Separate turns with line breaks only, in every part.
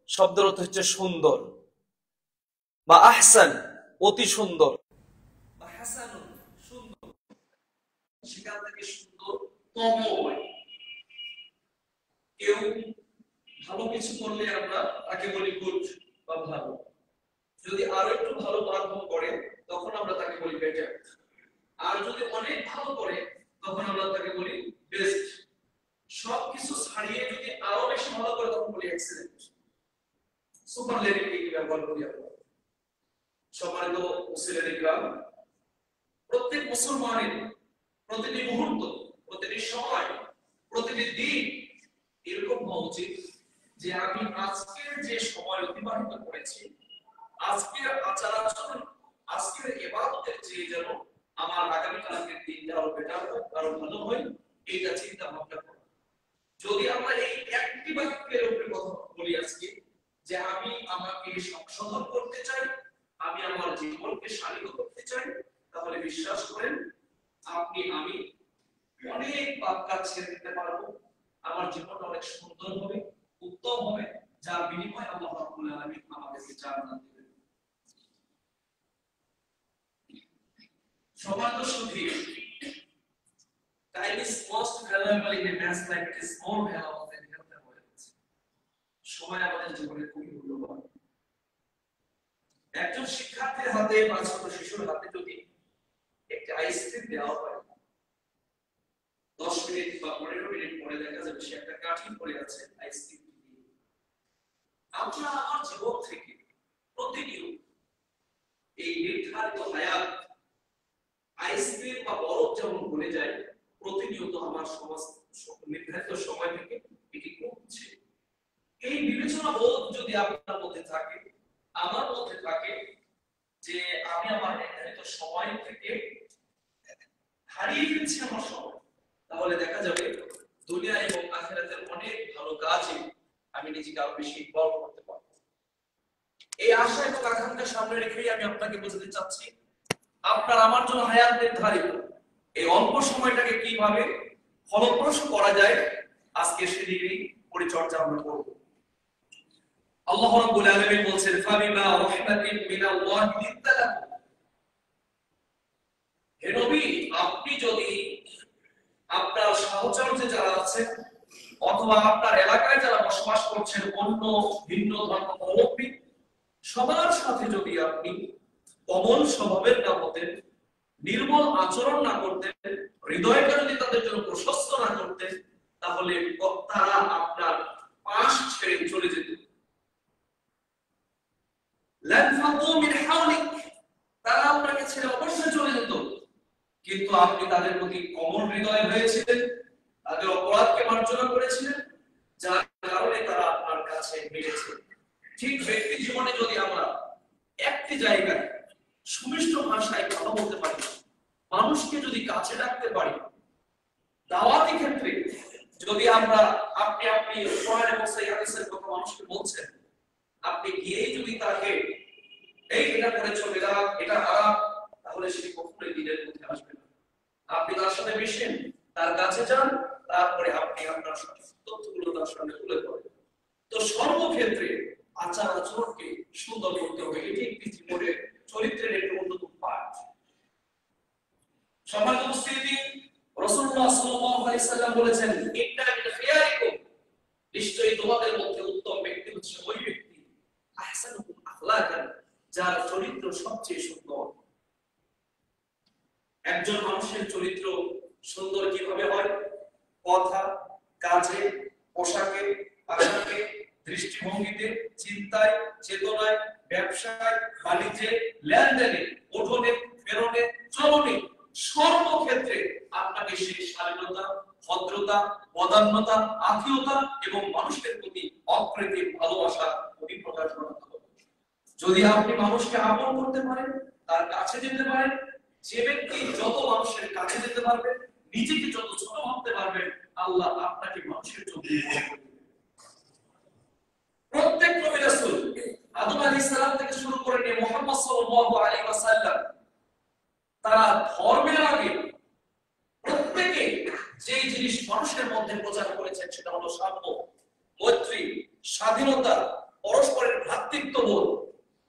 শব্দের অর্থ হচ্ছে সুন্দর, বা আহসান অতি সুন্দর, বা হাসানুন সুন্দর, সেখান থেকে সুন্দর তম হয়। কেউ ভালো কিছু করলে আমরা তাকে বলি গুড বা ভালো, যদি আরো একটু ভালো পারফর্ম করে তখন আমরা তাকে বলি বেটার, আর যদি অনেক ভালো করে তখন আমরা তাকে বলি বেস্ট। সবকিছু ছাড়িয়ে যদি আরো বেশি ভালো করে তখন বলি এক্সেলেন্ট। সুপারলেটিভ কি ব্যবহার করি আমরা। সম্মানিত মুসলিম গ্রাম, প্রত্যেক মুসলমানের প্রতিটি মুহূর্ত, প্রতিটি সময়, প্রতিটি দিন এরকম হওয়া উচিত যে আমি আজকের যে সময় অতিবাহিত করেছি, আজকের আচার আচরণ, আজকের ইবাদতের চেয়ে যেন আমার আগামীকালকের দিনটা আরো বেটার হয়, আরো ভালো হয়, এইটা চিন্তা ভাবনা করা। যদি আমরা এই একটি বাক্যের উপরে কথা বলি আজকে যে আমি আমাকে সংশোধন করতে চাই, আমি আমার জীবনকে শালীন করতে চাই, তাহলে বিশ্বাস করেন আপনি আমি অনেক পাপ কাজ ছেড়ে দিতে পারবো, আমার জীবনটা অনেক সুন্দর হবে, উত্তম হবে, যার বিনিময়ে আল্লাহ রাব্বুল আলামিন আমাদেরকে জান্নাত দিবেন। সম্মানিত সুধী, time is most valuable in a man's life. It is more valuable than health and wealth. সময় আমাদের জীবনে খুবই মূল্যবান। একজন শিক্ষার্থীর হাতে বা ছোট শিশুর হাতে যদি একটি আইসক্রিম দেওয়া হয়, 10 মিনিট বা 15 মিনিট পরে দেখা যাবে সে একটা কাঠি পড়ে আছে আইসক্রিম দিয়ে। আমরা আমার জীবন থেকে প্রতিনিয়ত এই নির্ধারিত হায়াত আইসক্রিম বা বরফ যেমন ভুলে যায়, প্রতিনিয়ত আমার সমাজ নির্ধারিত সময় থেকে এটি কমছে। এই বিবেচনা বোধ যদি আপনার মধ্যে থাকে, আমার মধ্যে থাকে, যে আমি আমার নির্ধারিত সময় থেকে হারিয়ে ফেলছি আমার সময়, তাহলে দেখা যাবে দুনিয়া এবং আখিরাতের অনেক ভালো কাজে আমি নিজেকে আরো বেশি ইনভলভ করতে পারবো। এই আশা এবং আকাঙ্ক্ষা সামনে রেখেই আমি আপনাকে বোঝাতে চাচ্ছি, আপনার আমার জন্য হায়াত নির্ধারিত, এই অল্প সময়টাকে কিভাবে ফলপ্রসূ করা যায় আজকে সেদিকেই পরিচর্যা আমরা করব। আল্লাহ রাব্বুল আলামিন বলেন ফাবিমা রাহমাতিন মিনাল্লাহি লিনতালাহু, হে নবী আপনি যদি আপনার সাহচর্যে যারা আছেন অথবা আপনার এলাকায় যারা বসবাস করছেন অন্য ভিন্ন ধর্মাবলম্বী সবার সাথে যদি আপনি অমল স্বভাবের না হতেন, নির্মল আচরণ না করতেন, হৃদয়টা যদি তাদের জন্য প্রশস্ত না করতেন, তাহলে তারা আপনার পাশ ছেড়ে চলে যেত। তারা আপনাকে ছেড়ে অবশ্যই চলে যেত, কিন্তু আপনি তাদের প্রতি কোমল হৃদয় হয়েছিলেন, তাদের অপরাধকে মার্জনা করেছিলেন, যার কারণে তারা আপনার কাছে মিলেছে। ঠিক ব্যক্তি জীবনে যদি আমরা একটি জায়গায় সুমিষ্ট ভাষায় কথা বলতে পারি, মানুষকে যদি কাছে রাখতে পারি, দাওয়াতি ক্ষেত্রে যদি আমরা আপনি কোরআন এবং সহিহ হাদিসের কথা মানুষকে বলছেন, আপনি গিয়েই যদি তাকে এটা করেছো বেদাত, এটা হারাম, তাহলে সে কখনোই দ্বীনের মধ্যে আসবে না। আপনি তার সাথে মিশেন, তার কাছে যান, তারপরে আপনি আপনার তথ্যগুলো তার সামনে তুলে ধরেন। তো সর্বক্ষেত্রে আচার আচরণকে সুন্দর করতে হবে, এটি একটি জীবনের চরিত্রের একটি অন্যতম পাঠ। সম্মানিত উপস্থিতি, রাসূলুল্লাহ সাল্লাল্লাহু আলাইহি সাল্লাম বলেছেন ইন্না মিন খিয়ারিকুম, নিশ্চয়ই তোমাদের মধ্যে উত্তম ব্যক্তি হচ্ছে ওই ব্যক্তি আহসানুকুম আখলাকান, যার চরিত্র সবচেয়ে সুন্দর। একজন মানুষের চরিত্র সুন্দর কিভাবে হয়? কথা, কাজে, পোশাকে, আচরণে, দৃষ্টিভঙ্গিতে, চিন্তায়, চেতনায়, ব্যবসায়, বাণিজ্যে, লেনদেনে, ওঠনে, ফেরনে, চলনে, সর্বক্ষেত্রে আপনাকে সেই শালীনতা, ভদ্রতা, বদান্যতা, আত্মীয়তা এবং মানুষের প্রতি অকৃত্রিম ভালোবাসা অভিপ্রকাশ করতে হবে। যদি আপনি মানুষকে আপন করতে পারেন, তার কাছে যেতে পারেন, যে ব্যক্তি যত মানুষের কাছে যেতে পারবে, নিজেকে যত ছোট ভাবতে পারবেন, আল্লাহ আপনাকে মানুষের চোখে প্রত্যেক নবী রাসূল আদম আলাইহিস সালাম থেকে শুরু করে নিয়ে মুহাম্মদ সাল্লাল্লাহু আলাইহি ওয়াসাল্লাম, তারা ধর্মের আগে প্রত্যেকে যে জিনিস মানুষের মধ্যে প্রচার করেছেন সেটা হলো সাম্য, মৈত্রী, স্বাধীনতা, পরস্পরের ভ্রাতৃত্ববোধ,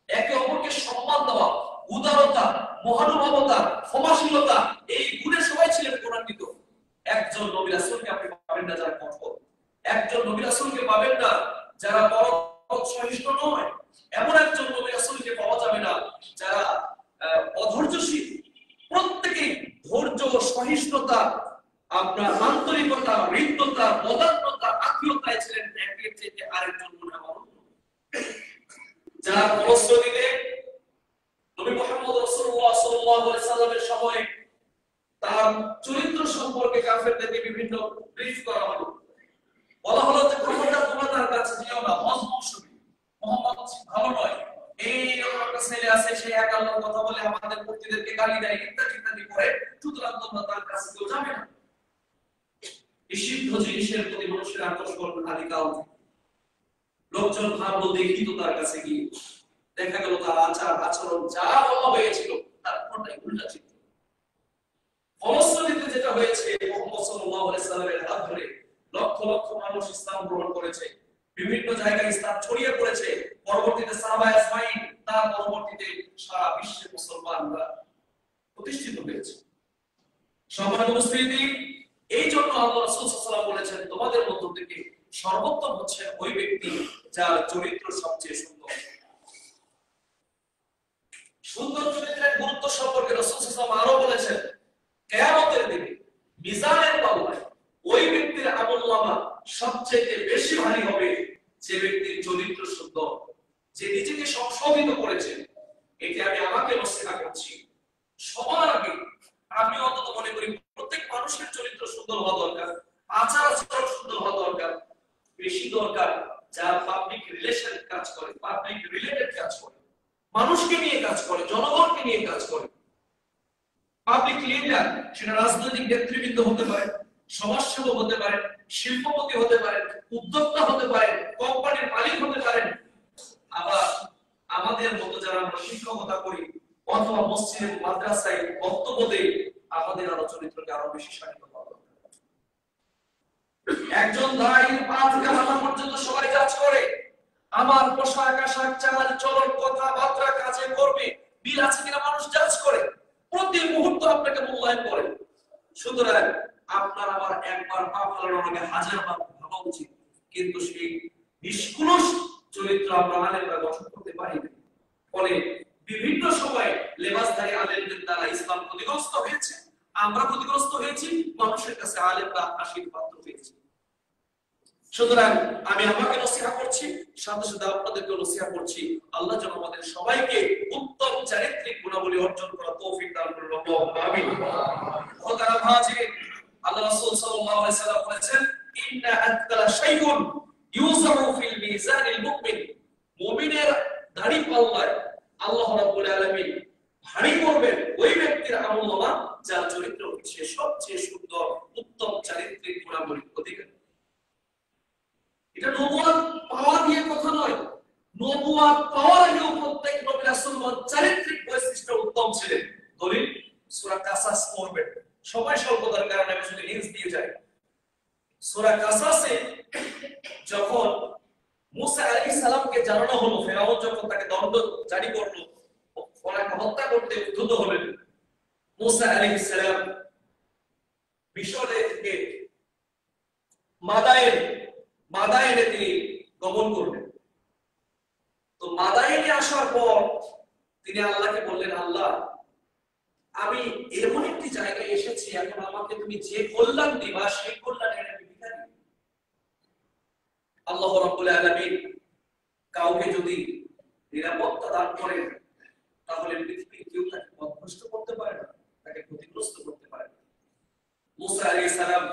একে অপরকে সম্মান দেওয়া, উদারতা, মহানুভবতা, ক্ষমাশীলতা, এই গুণে সবাই ছিলেন গুণান্বিত। একজন নবী রাসূলকে আপনি পাবেন না যারা কঠোর, একজন নবী রাসূলকে পাবেন না যারা বড় সহিষ্ণু নয়, এমন একজন নবী রাসূলকে পাওয়া যাবে না যারা অধৈর্যশীল। প্রত্যেকেই ধৈর্য, সহিষ্ণুতা, আপনার আন্তরিকতা, হৃদ্যতা, বদান্যতা, আত্মীয়তায় ছিলেন একের চেয়ে আরেকজন গুণাবন্ত। যারা ফলশ্রুতিতে নবী মুহাম্মদ রাসূলুল্লাহ সাল্লাল্লাহু আলাইহি সাল্লামের সময় তার চরিত্র সম্পর্কে কাফেরদেরকে বিভিন্ন ব্রিফ করা হলো, বলা হলো যে খবরদার তোমরা তার কাছে যেও না, মজমুসুবি মুহাম্মদ ভালো নয়, এই রকম একটা ছেলে আছে সে এক আল্লাহর কথা বলে আমাদের মূর্তিদেরকে গালি দেয় ইত্যাদি ইত্যাদি করে, সুতরাং তোমরা তার কাছে কেউ যাবে না। নিষিদ্ধ জিনিসের প্রতি মানুষের আকর্ষণ আদিকাল থেকে। লোকজন ভাবলো দেখি তো তার কাছে গিয়ে, দেখা গেল তার আচার আচরণ যা বলা হয়েছিল তার পুরোটাই উল্টা ছিল। ফলশ্রুতিতে যেটা হয়েছে, মুহাম্মদ সাল্লাল্লাহু আলাইহি সাল্লামের হাত ধরে লক্ষ লক্ষ মানুষ ইসলাম গ্রহণ করেছে, বিভিন্ন জায়গায় ইসলাম ছড়িয়ে পড়েছে। পরবর্তীতে সাহাবায়ে আজমাইন, তার পরবর্তীতে সারা বিশ্বে মুসলমানরা প্রতিষ্ঠিত হয়েছে। সম্মানিত উপস্থিতি, এই জন্য আল্লাহ রাসূল সাল্লাল্লাহু আলাইহি ওয়াসাল্লাম বলেছেন তোমাদের মধ্য থেকে সর্বোত্তম হচ্ছে ওই ব্যক্তি যার চরিত্র সবচেয়ে সুন্দর। সুন্দর চরিত্রের গুরুত্ব সম্পর্কে রাসূল সাল্লাল্লাহু আলাইহি ওয়াসাল্লাম আরো বলেছেন, কিয়ামতের দিনে মিজানের পাল্লায় ওই ব্যক্তির আমলনামা সবচেয়ে বেশি ভারী হবে যে ব্যক্তির চরিত্র সুন্দর, যে নিজেকে সংশোধিত করেছে। এটি আমি আমাকে নসিহত করছি। সবার আগে আমি অন্তত মনে করি প্রত্যেক মানুষের চরিত্র সুন্দর হওয়া দরকার, আচার আচরণ সুন্দর হওয়া দরকার, বেশি দরকার যারা পাবলিক রিলেশন কাজ করে, পাবলিক রিলেটেড কাজ করে, মানুষকে নিয়ে কাজ করে, জনগণকে নিয়ে কাজ করে। পাবলিক লিডার, সেটা রাজনৈতিক নেতৃবৃন্দ হতে পারে, সমাজসেবক হতে পারে, শিল্পপতি হতে পারে, উদ্যোক্তা হতে পারে, কোম্পানির মালিক হতে পারেন, আবার আমাদের মতো যারা আমরা শিক্ষকতা করি অথবা মসজিদ মাদ্রাসায় বক্তব্য দেই, আমাদের আরো চরিত্রকে আরো বেশি শানিত হওয়া দরকার। একজন দাঁড়িয়ে পা থেকে মাথা পর্যন্ত সবাই কাজ করে, আমার পোশাক আশাক, চাল চলন, কথাবার্তা, কাজে কর্মে মিল আছে কিনা মানুষ জাজ করে, প্রতি মুহূর্ত আপনাকে মূল্যায়ন করে। সুতরাং আপনার আবার একবার পা ফেলানোর আগে হাজারবার ভাবা উচিত। কিন্তু সেই নিষ্কলুষ চরিত্র আমরা আলেমরা গঠন করতে পারি না। ফলে বিভিন্ন সময় লেবাসধারী আলেমদের দ্বারা ইসলাম ক্ষতিগ্রস্ত হয়েছে, আমরা ক্ষতিগ্রস্ত হয়েছি, মানুষের কাছে আলেমরা হাসির পাত্র হয়েছে। সুতরাং আমি আমাকে নসিহত করছি, সাথে সাথে আপনাদেরকে নসিহত করছি, আল্লাহ যেন আমাদের সবাইকে উত্তম চারিত্রিক গুণাবলী অর্জন করার তৌফিক দান করুন। আল্লাহুম্মা আমিন। খোদার ভাজি আল্লাহ রাসূল সাল্লাল্লাহু আলাইহি সাল্লাম বলেছেন, ইন্না আতকালা শাইউন ইউযারু ফিল মিজানিল মুমিন, মুমিনের দাড়ি পাল্লায় আল্লাহ রাব্বুল আলামিন ভারী করবেন ওই ব্যক্তির আমলনামা যার চরিত্র হচ্ছে সবচেয়ে সুন্দর, উত্তম চারিত্রিক গুণাবলীর অধিকারী। এটা নবুয়ত পাওয়া দিয়ে কথা নয়, নবুয়ত পাওয়ার আগেও প্রত্যেক নবী রাসূলগণ চারিত্রিক বৈশিষ্ট্য উত্তম ছিলেন। দলিল সূরা কাসাস পড়বেন, সময় স্বল্পতার কারণে আমি শুধু লিংক দিয়ে যাই। সূরা কাসাসে যখন মুসা আলাইহিস সালামকে জানানো হলো, ফেরাউন যখন তাকে দণ্ড জারি করলো, ওনাকে হত্যা করতে উদ্যত হলেন, মুসা আলাইহিস সালাম মিশরে থেকে মাদায়েনে তিনি গমন করলেন। তো মাদায়েনে আসার পর তিনি আল্লাহকে বললেন, আল্লাহ আমি এমন একটি জায়গায় এসেছি, এখন আমাকে তুমি যে কল্যাণ দিবা সেই কল্যাণের আমি ভিখারি। আল্লাহ রাব্বুল আলামিন কাউকে যদি নিরাপত্তা দান করেন তাহলে পৃথিবীর কেউ তাকে পথভ্রষ্ট করতে পারে না, তাকে ক্ষতিগ্রস্ত করতে পারে না। মুসা আলাইহিস সালাম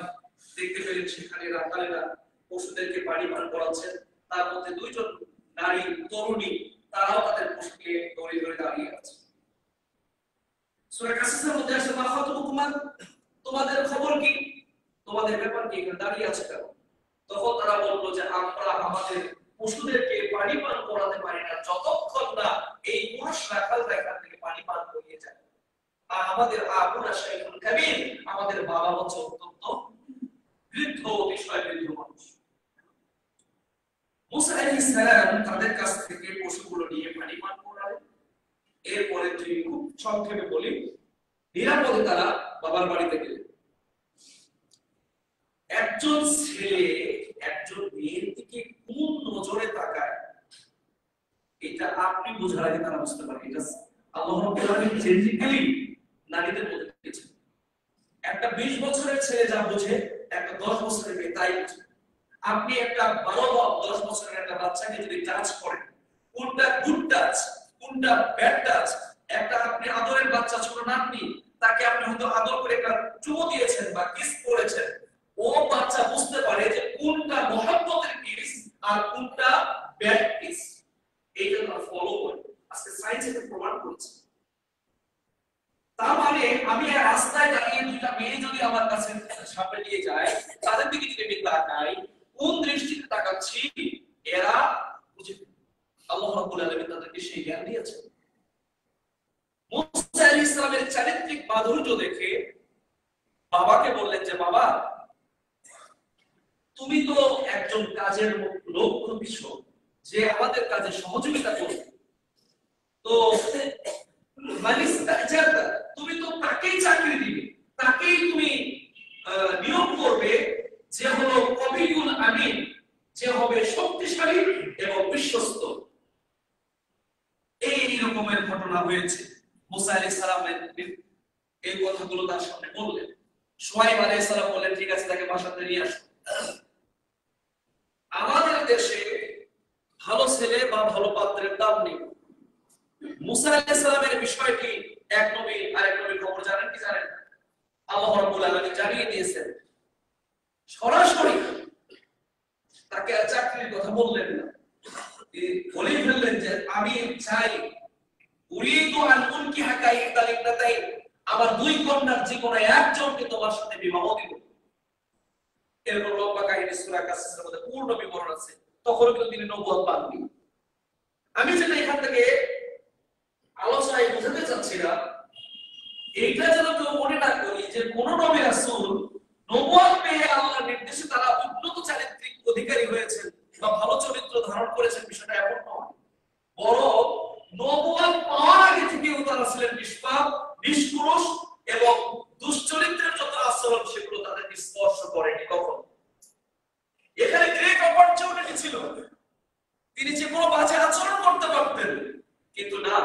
দেখতে পেলেন সেখানে রাখালেরা পশুদেরকে পানি পান করাচ্ছেন, তার মধ্যে দুইজন নারী তরুণী, তারাও তাদের পশুকে দড়ি ধরে দাঁড়িয়ে আছে। সূরা কাসাসের মধ্যে আসে, মা খাতুবুকুমা, তোমাদের খবর কি, তোমাদের ব্যাপার কি, এখানে দাঁড়িয়ে আছে কেন? তখন তারা বললো যে আমরা আমাদের পশুদেরকে পানি পান করাতে পারি না যতক্ষণ না এই পুরুষ রাখালরা এখান থেকে পানি পান করিয়ে যায়, আর আমাদের আবুরা শাইখুল কাবীর, আমাদের বাবা হচ্ছে অত্যন্ত বৃদ্ধ, অতিশয় বৃদ্ধ মানুষ। মুসা আলাইহিস সালাম তাদের কাছ থেকে পশুগুলো নিয়ে পানি পান করালেন। এরপরে তুই খুব সংক্ষেপে বলি, নিরাপদে তারা বাবার বাড়িতে গেলেন। একজন ছেলে একজন মেয়ের দিকে কোন নজরে তাকায়, এটা আপনি বোঝার আগে তারা বুঝতে পারে এটা আল্লাহ রাব্বুল আলামিন জেনেটিক্যালি নারীদের মধ্যে দিয়েছেন। একটা 20 বছরের ছেলে যা বোঝে, একটা 10 বছরের মেয়ে তাই বোঝে। আপনি একটা 10 বছরের একটা বাচ্চাকে যদি টাচ করেন, কোনটা গুড টাচ কোনটা ব্যাড টাচ, একটা আপনি আদরের বাচ্চা ছোট নাতনি, তাকে আপনি হয়তো আদর করে একটা চুমু দিয়েছেন বা কিস করেছেন, ও বাচ্চা বুঝতে পারে যে কোনটা মহব্বতের কিস আর কোনটা ব্যাড কিস। এইটা তারা ফলো করে। আজকে সায়েন্স এটা প্রমাণ করেছে। তার মানে আমি রাস্তায় দাঁড়িয়ে দুইটা মেয়ে যদি আমার কাছে সামনে নিয়ে যায়, তাদের দিকে যদি আমি তাকাই, কোন দৃষ্টিতে তাকাচ্ছি এরা বুঝে। আল্লাহ রাব্বুল আলামিন তাদেরকে সেই জ্ঞান দিয়েছেন। মুসা আলাইহিস সালামের চারিত্রিক মাধুর্য দেখে বাবাকে বললেন যে বাবা, তুমি তো একজন কাজের লোক প্রবিশ, যে আমাদের কাজে সহযোগিতা করবে, তো তুমি তো তাকেই চাকরি দিবে, তাকেই তুমি নিয়োগ করবে, যে হলো কবিউল আমিন, যে হবে শক্তিশালী এবং বিশ্বস্ত। এই রকমের ঘটনা হয়েছে। মুসা আলাইহিস সালামের এই কথাগুলো তার সামনে বললেন। শুআয়ব আলাইহিস সালাম বললেন ঠিক আছে, তাকে বাসাতে নিয়ে আসো। আমাদের দেশে ভালো ছেলে বা ভালো পাত্রের দাম নেই। মুসা আলাইহিস সালামের বিষয়টি এক নবী আরেক নবীর খবর জানেন কি জানেন? আল্লাহ রাব্বুল আলামিন জানিয়ে দিয়েছেন সরাসরি। তাকে চাকরির কথা বললেন না, বলে ফেললেন যে আমি চাই উরিদু আন উনকিহাকা ইহদাল ইবনাতাইন, আমার দুই কন্যার যে কোনো একজনকে তোমার সাথে বিবাহ দিব। এরকম লম্বা কাহিনী সূরা কাসসের মধ্যে পূর্ণ বিবরণ আছে। তখন কিন্তু তিনি নবুয়ত পাননি। আমি যেটা এখান থেকে আলোচনায় বোঝাতে চাচ্ছি না, এইটা যেন কেউ মনে না করি যে কোন নবী রাসূল নবুয়ত পেয়ে আল্লাহর নির্দেশে তারা উন্নত চারিত্রিক অধিকারী হয়েছেন বা ভালো চরিত্র ধারণ করেছেন, বিষয়টা এমন নয়। বরং নবুয়ত পাওয়ার আগে থেকেও তারা ছিলেন নিষ্পাপ, নিষ্কলুষ এবং দুশ্চরিত্রের যত আচরণ সেগুলো তাদেরকে স্পর্শ করেনি কখনো। এখানে গ্রেট অপরচুনিটি ছিল, তিনি যে কোনো বাজে আচরণ করতে পারতেন, কিন্তু না,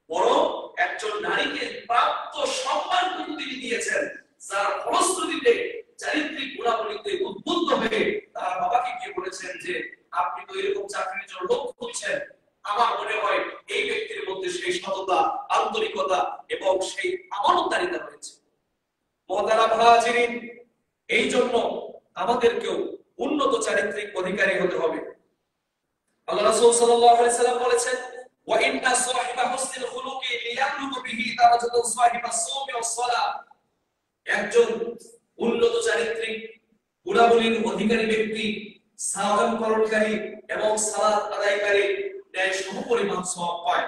বরং একজন নারীকে প্রাপ্ত সম্মান কিন্তু তিনি দিয়েছেন, যার ফলশ্রুতিতে চারিত্রিক গুণাবলীতে উদ্বুদ্ধ হয়ে তার বাবাকে গিয়ে বলেছেন যে আপনি তো এরকম চাকরির জন্য লোক খুঁজছেন, আমার মনে হয় এই ব্যক্তির মধ্যে সেই সততা, আন্তরিকতা এবং সেই আমানতদারিতা রয়েছে। মুহতারাম হাজিরিন, এই জন্য আমাদেরকেও উন্নত চারিত্রিক অধিকারী হতে হবে। আল্লাহ রাসূল সাল্লাল্লাহু আলাইহি সাল্লাম বলেছেন, ওয়া ইন্না সাহিবা হুসনিল খুলুকি লিয়াবলুগু বিহি দারাজাতান সাহিবাস সাওমি ওয়াস সালাহ। একজন উন্নত চারিত্রিক গুণাবলীর অধিকারী ব্যক্তি সালাম পালনকারী এবং সালাত আদায়কারী ন্যায় সমপরিমাণ সওয়াব পায়।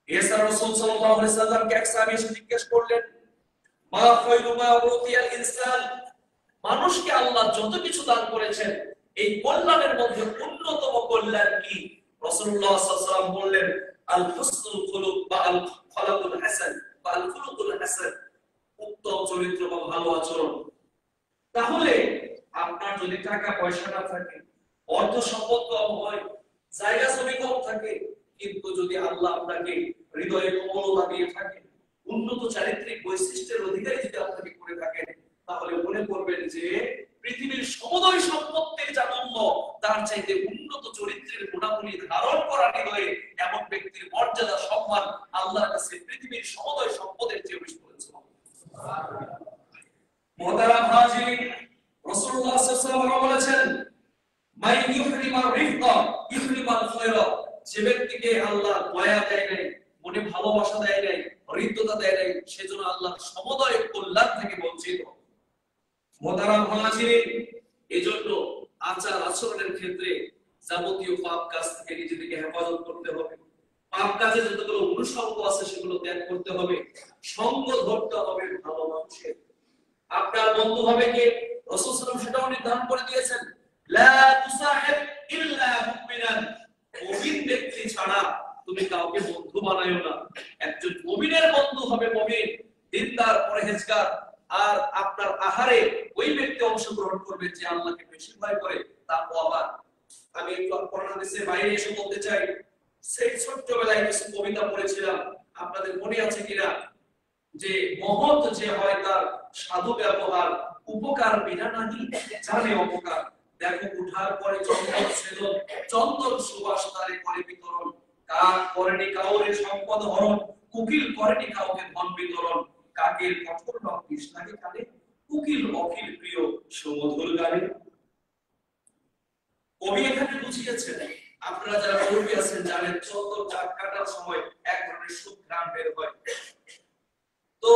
এছাড়া রাসূল সাল্লাল্লাহু আলাইহি সাল্লামকে এক সাহাবী এসে জিজ্ঞেস করলেন, মা খায়রু মা উতিয়াল ইনসান, মানুষকে আল্লাহ যত কিছু দান করেছেন এই কল্যাণের মধ্যে অন্যতম কল্যাণ কি? রাসূলুল্লাহ সাল্লাল্লাহু আলাইহি ওয়াসাল্লাম বললেন, আল হুসনুল খুলুক বা আল খলাকুল হাসান বা আল খুলুকুল হাসান, উত্তম চরিত্র বা ভালো আচরণ। তাহলে আপনার যদি টাকা পয়সা না থাকে, অর্থ সম্পদ কম হয়, জায়গা জমি কম থাকে, কিন্তু যদি আল্লাহ আপনাকে হৃদয়ে কোমলতা দিয়ে থাকে, উন্নত চারিত্রিক বৈশিষ্ট্যের অধিকারী যদি আপনাকে করে থাকেন, তাহলে মনে করবেন যে পৃথিবীর সমুদয় সম্পত্তির যা মূল্য তার চাইতে উন্নত চরিত্রের গুণাবলী ধারণ করা হৃদয়ে এমন ব্যক্তির মর্যাদা, সম্মান আল্লাহর কাছে পৃথিবীর সমুদয় সম্পদের চেয়ে বেশি করেছে। মুহতারাম হাজিরিন, রাসূলুল্লাহ সাল্লাল্লাহু আলাইহি ওয়াসাল্লাম বলেছেন, মাই ইউহরিমার রিফকা ইউহরিমাল খায়রা, যে ব্যক্তিকে আল্লাহ দয়া দেয় নাই, মনে ভালোবাসা দেয় নাই, হৃদ্যতা দেয় নাই, সেজন্য আল্লাহর সমুদয় কল্যাণ থেকে বঞ্চিত। মুহতারাম হাজিরিন, এজন্য আচার আচরণের ক্ষেত্রে যাবতীয় পাপ কাজ থেকে নিজেকে হেফাজত করতে হবে। পাপ কাজে যতগুলো অনুসঙ্গ আছে সেগুলো ত্যাগ করতে হবে। সঙ্গ ধরতে হবে ভালো মানুষের। আপনার বন্ধু হবে কে? রাসূল সাল্লাল্লাহু আলাইহি ওয়াসাল্লাম সেটাও নির্ধারণ করে দিয়েছেন। লা তুসাহিব ইল্লা মুমিনান, মুমিন ব্যক্তি ছাড়া তুমি কাউকে বন্ধু বানায়ো না। একজন মুমিনের বন্ধু হবে মুমিন, দিনদার, পরহেজগার। আর আপনার আহারে ওই ব্যক্তি অংশগ্রহণ করবে যে আল্লাহকে বেশি ভয় করে, তাকওয়াবান। আমি একটু কোরআন হাদিসের বাইরে এসে বলতে চাই, সেই ছোট্টবেলায় কিছু কবিতা পড়েছিলাম, আপনাদের মনে আছে কিনা, যে মহৎ যে হয় তার সাধু ব্যবহার, উপকার বিনা নাহি জানে অপকার। দেখো উঠার পরে চন্দন ছেদন, চন্দন সুবাস তারে করে বিতরণ। কাক করেনি কাউরে সম্পদ হরণ, কুকিল করেনি কাউকে ধন বিতরণ। কাকের কঠোর রং বিষ লাগে কানে, কুকিল অখিল প্রিয় সুমধুর গানে। কবি এখানে বুঝিয়েছেন, আপনারা যারা মুরব্বী আছেন জানেন, চন্দন কাঠ কাটার সময় এক ধরনের সুঘ্রাণ বের হয়। তো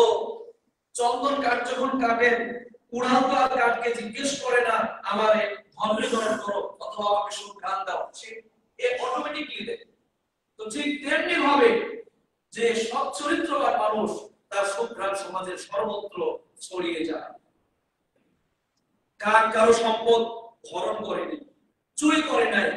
চন্দন কাঠ যখন কাটেন, কুড়াল তো আর কাঠকে জিজ্ঞেস করে না আমারে ধন বিতরণ করো অথবা আমাকে সুঘ্রাণ দাও, সে অটোমেটিকলি দেয়। তো ঠিক তেমনি ভাবে যে সৎ চরিত্রবান মানুষ, তার সুঘ্রাণ সমাজের সর্বত্র ছড়িয়ে যায়। কাক কারো সম্পদ হরণ করেনি, চুরি করে নাই।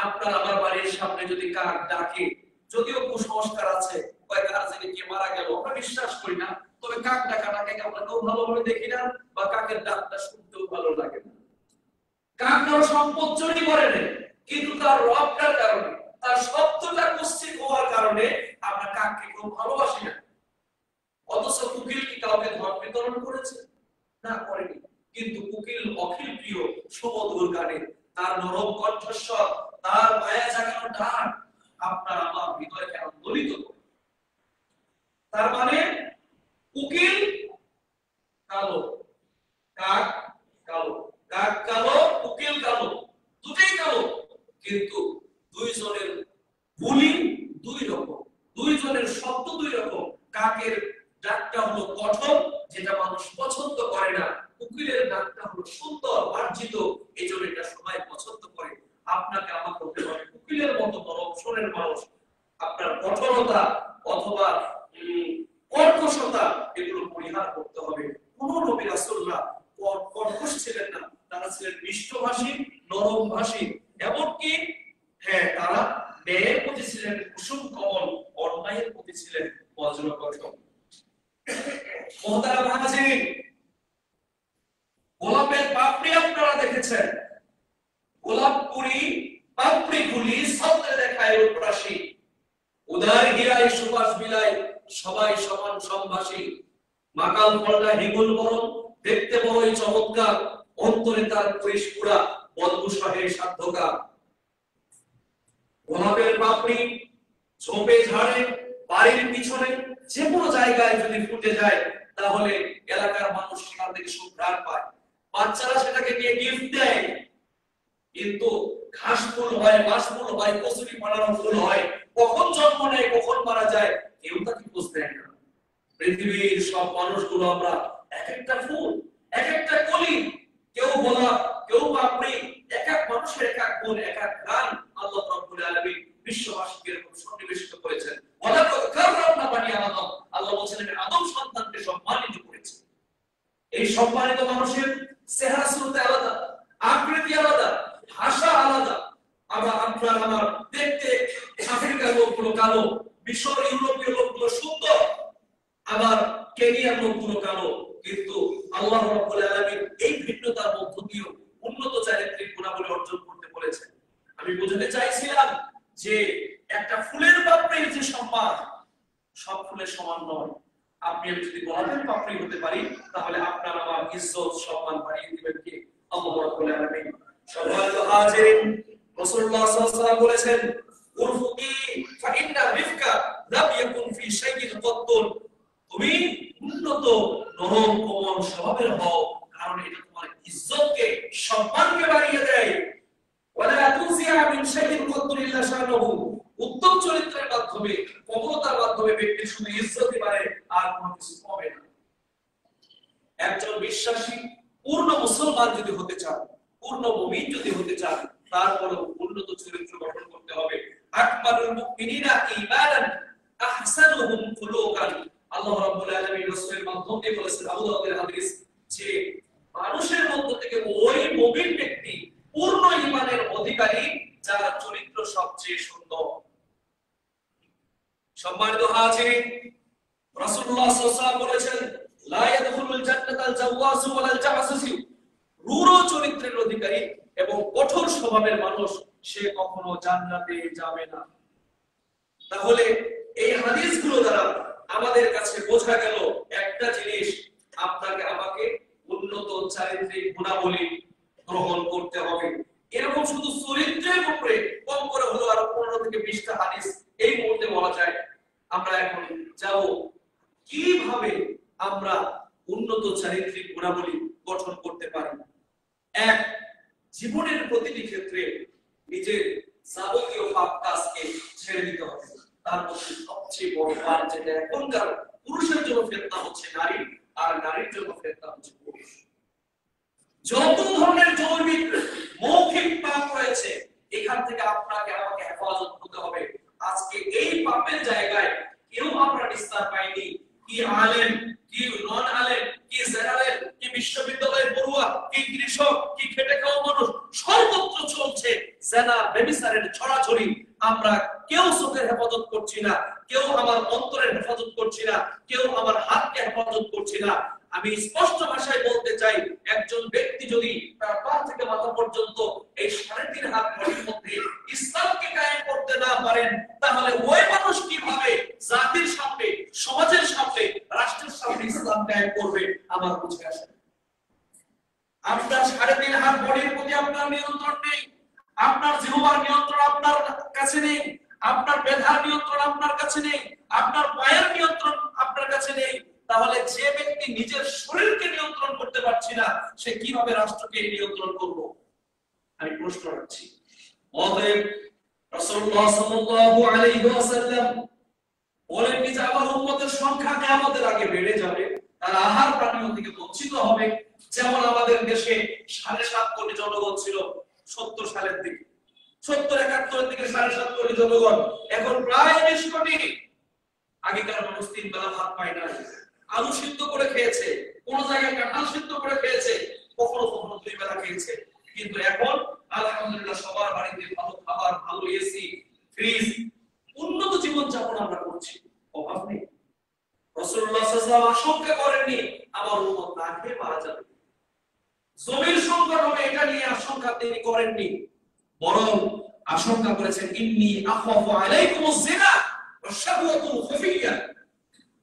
আপনার আমার বাড়ির সামনে যদি কাক ডাকে, যদিও কুসংস্কার আছে, কার জেনে কে মারা গেল আমরা বিশ্বাস করি না, তবে কাক ডাকাটাকে আমরা কেউ ভালোভাবে দেখি না, বা কাকের ডাকটা শুনতেও ভালো লাগে না। কাক কারো সম্পদ চুরি করে নেই, কিন্তু তার রবটার কারণে, তার শব্দটা কুৎসিত হওয়ার কারণে আমরা কাককে খুব ভালোবাসি না। অথচ কুকিল কি কাউকে ধন বিতরণ করেছে? না, করেনি। কিন্তু কুকিল অখিল প্রিয় সুমধুর গানে, তার নরম কণ্ঠস্বর, তার মায়া জাগানো ডাক আপনার আমার হৃদয়কে আন্দোলিত করে। তার মানে কুকিল কালো, কাক কালো, কাক কালো, কুকিল কালো, দুটোই কালো, কিন্তু দুইজনের বুলি দুই রকম, দুইজনের শব্দ দুই রকম। কাকের ডাকটা হলো কঠোর, যেটা মানুষ পছন্দ করে না। উকিলের ডাকটা হলো সুন্দর, মার্জিত, এজন্য এটা সবাই পছন্দ করে। আপনাকে আমাকে হতে হবে উকিলের মতো নরম সুরের মানুষ। আপনার কঠোরতা অথবা কর্কশতা এগুলো পরিহার করতে হবে। কোন নবী রাসূলরা কর্কশ ছিলেন না, তারা ছিলেন মিষ্টভাষী, নরমভাষী। এমনকি তারা ন্যায়ের প্রতি ছিলেন কুসুম কমল, অন্যায়ের প্রতি ছিলেন বজ্র কঠোর। মোহতারাম হাজিরিন, গোলাপের পাপড়ি আপনারা দেখেছেন, গোলাপ কুড়ি পাপড়ি গুলি সবতে দেখায় রূপরাশি, উদার হীরায় সুবাস বিলায় সবাই সমান সম্ভাষী। মাকাল ফলটা হিগুল বরণ, দেখতে বড়ই চমৎকার, অন্তরে তার পরিশ পুরা বদবুসহের সাধ্যকার। গোলাপের পাপড়ি ঝোপে ঝাড়ে বাড়ির পিছনে যে কোনো জায়গায় যদি ফুটে যায়, তাহলে এলাকার মানুষ সেখান থেকে সুঘ্রাণ পায়, বাচ্চারা সেটাকে নিয়ে গিফট দেয়। কিন্তু ঘাস ফুল হয়, বাঁশ ফুল হয়, কচুরি পানানো ফুল হয়, কখন জন্ম নেয় কখন মারা যায় কেউ তাকে খোঁজ দেয় না। পৃথিবীর সব মানুষগুলো আমরা এক একটা ফুল, এক একটা কলি, কেউ গোলাপ, কেউ পাপড়ি, এক এক মানুষের এক এক গুণ, এক এক গান আল্লাহ রাব্বুল আলামিন বিশ্ববাসীকে এরকম সন্নিবেশিত করেছেন। ওয়ালাকাদ কাররামনা বানি আদম, আল্লাহ বলেছেন আমি আদম সন্তানকে সম্মানিত করেছি। এই সম্মানিত মানুষের চেহারা সুরতে আলাদা, আকৃতি আলাদা, ভাষা আলাদা। আবার আপনার আমার দেখতে আফ্রিকার লোকগুলো কালো, মিশর ইউরোপীয় লোকগুলো সুন্দর, আবার কেনিয়ার লোকগুলো কালো, কিন্তু আল্লাহ রাব্বুল আলামিন এই ভিন্নতার মধ্য দিয়ে উন্নত চারিত্রিক গুণাবলী অর্জন করতে বলেছেন। আমি বোঝাতে চাইছিলাম যে একটা ফুলের পাপড়ির যে সম্মান সব ফুলের সমান নয়। আপনি আমি যদি গোলাপের পাপড়ি হতে পারি, তাহলে আপনার আমার ইজ্জত সম্মান বাড়িয়ে দিবেন কে? আল্লাহ রাব্বুল আলামিন। সম্মানিত হাজিরিন, রাসূলুল্লাহ সাল্লাল্লাহু আলাইহি ওয়াসাল্লাম বলেছেন, উরফুকি ফাইন্না রিফকা লাম ইয়াকুন ফি শাইইন কত্তুন, তুমি উন্নত নরম কোমল স্বভাবের হও, কারণ এটা তোমার ইজ্জতকে সম্মানকে বাড়িয়ে দেয়। ওয়ালা তুজিয়া মিন শাইইন কত্তুন ইল্লা শানাহু, উত্তম চরিত্রের মাধ্যমে, কোমলতার মাধ্যমে ব্যক্তির শুধু ইজ্জতই বাড়ে, আর কোনো কিছু কমে না। একজন বিশ্বাসী পূর্ণ মুসলমান যদি হতে চান, পূর্ণ মুমিন যদি হতে চান, তারপরে উন্নত চরিত্র গঠন করতে হবে। আকমালুল মুমিনিনা ঈমানান আহসানুহুম খুলুকান, আল্লাহ রাব্বুল আলামিন রাসূলের মাধ্যমে বলেছেন, আবু দাউদের হাদিস, যে মানুষের মধ্য থেকে ওই মুমিন ব্যক্তি পূর্ণ ঈমানের অধিকারী যার চরিত্র সবচেয়ে সুন্দর। সম্মানিত হাজিরিন, রাসূলুল্লাহ সাল্লাল্লাহু আলাইহি ওয়াসাল্লাম বলেছেন, লা ইয়াদখুলুল জান্নাতাল জাওয়াজু ওয়ালাল জাসসু, রূঢ় চরিত্রের অধিকারী এবং কঠোর স্বভাবের মানুষ সে কখনো জান্নাতে যাবে না। তাহলে এই হাদিসগুলো দ্বারা আমাদের কাছে বোঝা গেল একটা জিনিস, আপনাকে আমাকে উন্নত চারিত্রিক গুণাবলী গ্রহণ করতে হবে। এরকম শুধু চরিত্রের উপরে কম করে হলো আর 15 থেকে 20টা হাদিস এই মুহূর্তে বলা যায়। আমরা এখন যাব কিভাবে আমরা উন্নত চারিত্রিক গুণাবলী গঠন করতে পারি। এক, জীবনের প্রতিটি ক্ষেত্রে নিজের যাবতীয় পাপ কাজকে ছেড়ে দিতে হবে। তার মধ্যে সবচেয়ে বড় পাপ যেটা এখনকার পুরুষের জন্য ফেতনা হচ্ছে নারী, আর নারীর জন্য ফেতনা হচ্ছে পুরুষ। যত ধরনের জৈবিক মৌখিক পাপ রয়েছে এখান থেকে আপনাকে আমাকে হেফাজত করতে হবে। আজকে এই পাপের জায়গায় কেউ আমরা নিস্তার পাইনি। কি আলেম, কি নন আলেম, কি জেনারেল, কি বিশ্ববিদ্যালয়ের পড়ুয়া, কি কৃষক, কি খেটে খাওয়া মানুষ, সর্বত্র চলছে জেনা ব্যভিচারের ছড়াছড়ি। আমরা কেউ চোখের হেফাজত করছি না, কেউ আমার অন্তরের হেফাজত করছি না, কেউ আমার হাতকে হেফাজত করছি না। আমি স্পষ্ট ভাষায় বলতে চাই, একজন ব্যক্তি যদি তার পা থেকে মাথা পর্যন্ত এই 3.5 হাত বডির মধ্যে ইসলামকে কায়েম করতে না পারেন, তাহলে ওই মানুষ কিভাবে জাতির সামনে, সমাজের সামনে, রাষ্ট্রের সামনে ইসলাম কায়েম করবে? আমার বুঝে আসে না। আপনার 3.5 হাত বডির প্রতি আপনার নিয়ন্ত্রণ নেই, আপনার জিহ্বার নিয়ন্ত্রণ আপনার কাছে নেই, আপনার মেধার নিয়ন্ত্রণ আপনার কাছে নেই, আপনার পায়ের নিয়ন্ত্রণ আপনার কাছে নেই। তাহলে যে ব্যক্তি নিজের শরীরকে নিয়ন্ত্রণ করতে পারছে না, সে কিভাবে রাষ্ট্রকে নিয়ন্ত্রণ করবে? আমি প্রশ্ন রাখছি। অতএব রাসূলুল্লাহ সাল্লাল্লাহু আলাইহি ওয়াসাল্লাম বলেন যে আমার উম্মতের সংখ্যা কিয়ামতের আগে বেড়ে যাবে, তারা আহার পানীয় থেকে বঞ্চিত হবে। যেমন আমাদের দেশে 7.5 কোটি জনগণ ছিল 70 সালের দিকে, 70-71 দিকে 7.5 কোটি জনগণ, এখন প্রায় 20 কোটি। আগেকার মানুষ 3 বেলা ভাত পায় না, আলু সিদ্ধ করে খেয়েছে, কোন জায়গায় কাঁঠাল সিদ্ধ করে খেয়েছে, কখনো কখনো 2 বেলা খেয়েছে। কিন্তু এখন আলহামদুলিল্লাহ সবার বাড়িতে ভালো খাবার, ভালো এসি, ফ্রিজ, উন্নত জীবন যাপন আমরা করছি, অভাব নেই। রাসূলুল্লাহ সাল্লাল্লাহু আলাইহি ওয়াসাল্লাম আশঙ্কা করেননি আমার উম্মত না খেয়ে মারা যাবে, জমির সংকট হবে, এটা নিয়ে আশঙ্কা তিনি করেননি। বরং আশঙ্কা করেছেন ইন্নী আখাফু আলাইকুমুজ জিনা ওয়া শাহওয়াতুল খুফিয়া,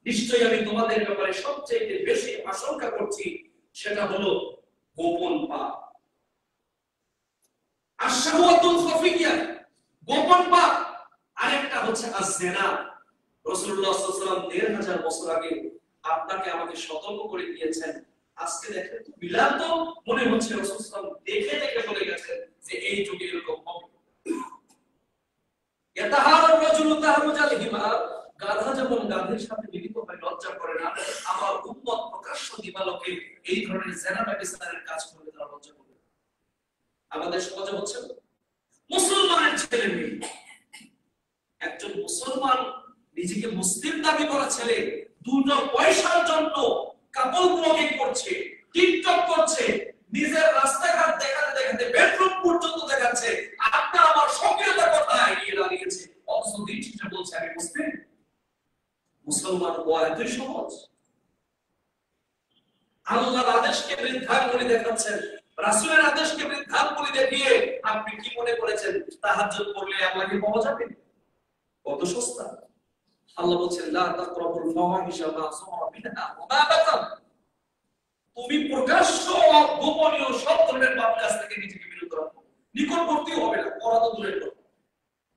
নিশ্চয়ই আমি তোমাদের ব্যাপারে সবচেয়ে বেশি আশঙ্কা করছি, সেটা হলো গোপন পাপ। আশ-শাহওয়াতুল খুফিয়া গোপন পাপ, আরেকটা হচ্ছে আজ-জিনা। রাসূলুল্লাহ সাল্লাল্লাহু আলাইহি ওয়াসাল্লাম 1500 বছর আগে আপনাকে আমাকে সতর্ক করে দিয়েছেন। আজকে দেখেন তো বিলাপ তো মনে হচ্ছে রাসূল সাল্লাল্লাহু আলাইহি ওয়াসাল্লাম দেখে দেখে বলে গেছেন যে এই যুগে এরকম হবে। ইয়াতাহারুর রাজুলু তাহরুজাল হিমার, গাধা যেমন গাধের সাথে মিলিত হয় লজ্জা করে না, আমার উম্মত প্রকাশ্য দিবালোকে এই ধরনের জিনা ব্যভিচারের কাজ করলে তারা লজ্জা করবে। আমাদের সমাজে হচ্ছে মুসলমানের ছেলে মেয়ে, একজন মুসলমান নিজেকে মুসলিম দাবি করা ছেলে 2 পয়সার জন্য কাপল ব্লগিং করছে, টিকটক করছে, নিজের রাস্তাঘাট দেখাতে দেখাতে বেডরুম পর্যন্ত দেখাচ্ছে। আপনার আমার সক্রিয়তা কোথায় এগিয়ে দাঁড়িয়েছে? অথচ দিন শেষে বলছে আমি মুসলিম। মুসলমান হওয়া এতই সহজ? আল্লাহর আদেশকে বৃদ্ধাঙ্গুলি দেখাচ্ছেন, রাসূলের আদেশকে বৃদ্ধাঙ্গুলি দেখিয়ে আপনি কি মনে করেছেন তাহাজ্জুদ পড়লে আল্লাহকে পাওয়া যাবে? কত সস্তা। আল্লাহ বলেন লা তাকরাবুল ফাওয়াহিশা মা যাহরা মিনহা ওয়া মা বাতান, তুমি প্রকাশ্য ও গোপনীয় সব ধরনের পাপ কাজ থেকে নিজেকে বিরত রাখো, নিকটবর্তী হবে না, করা তো দূরের কথা।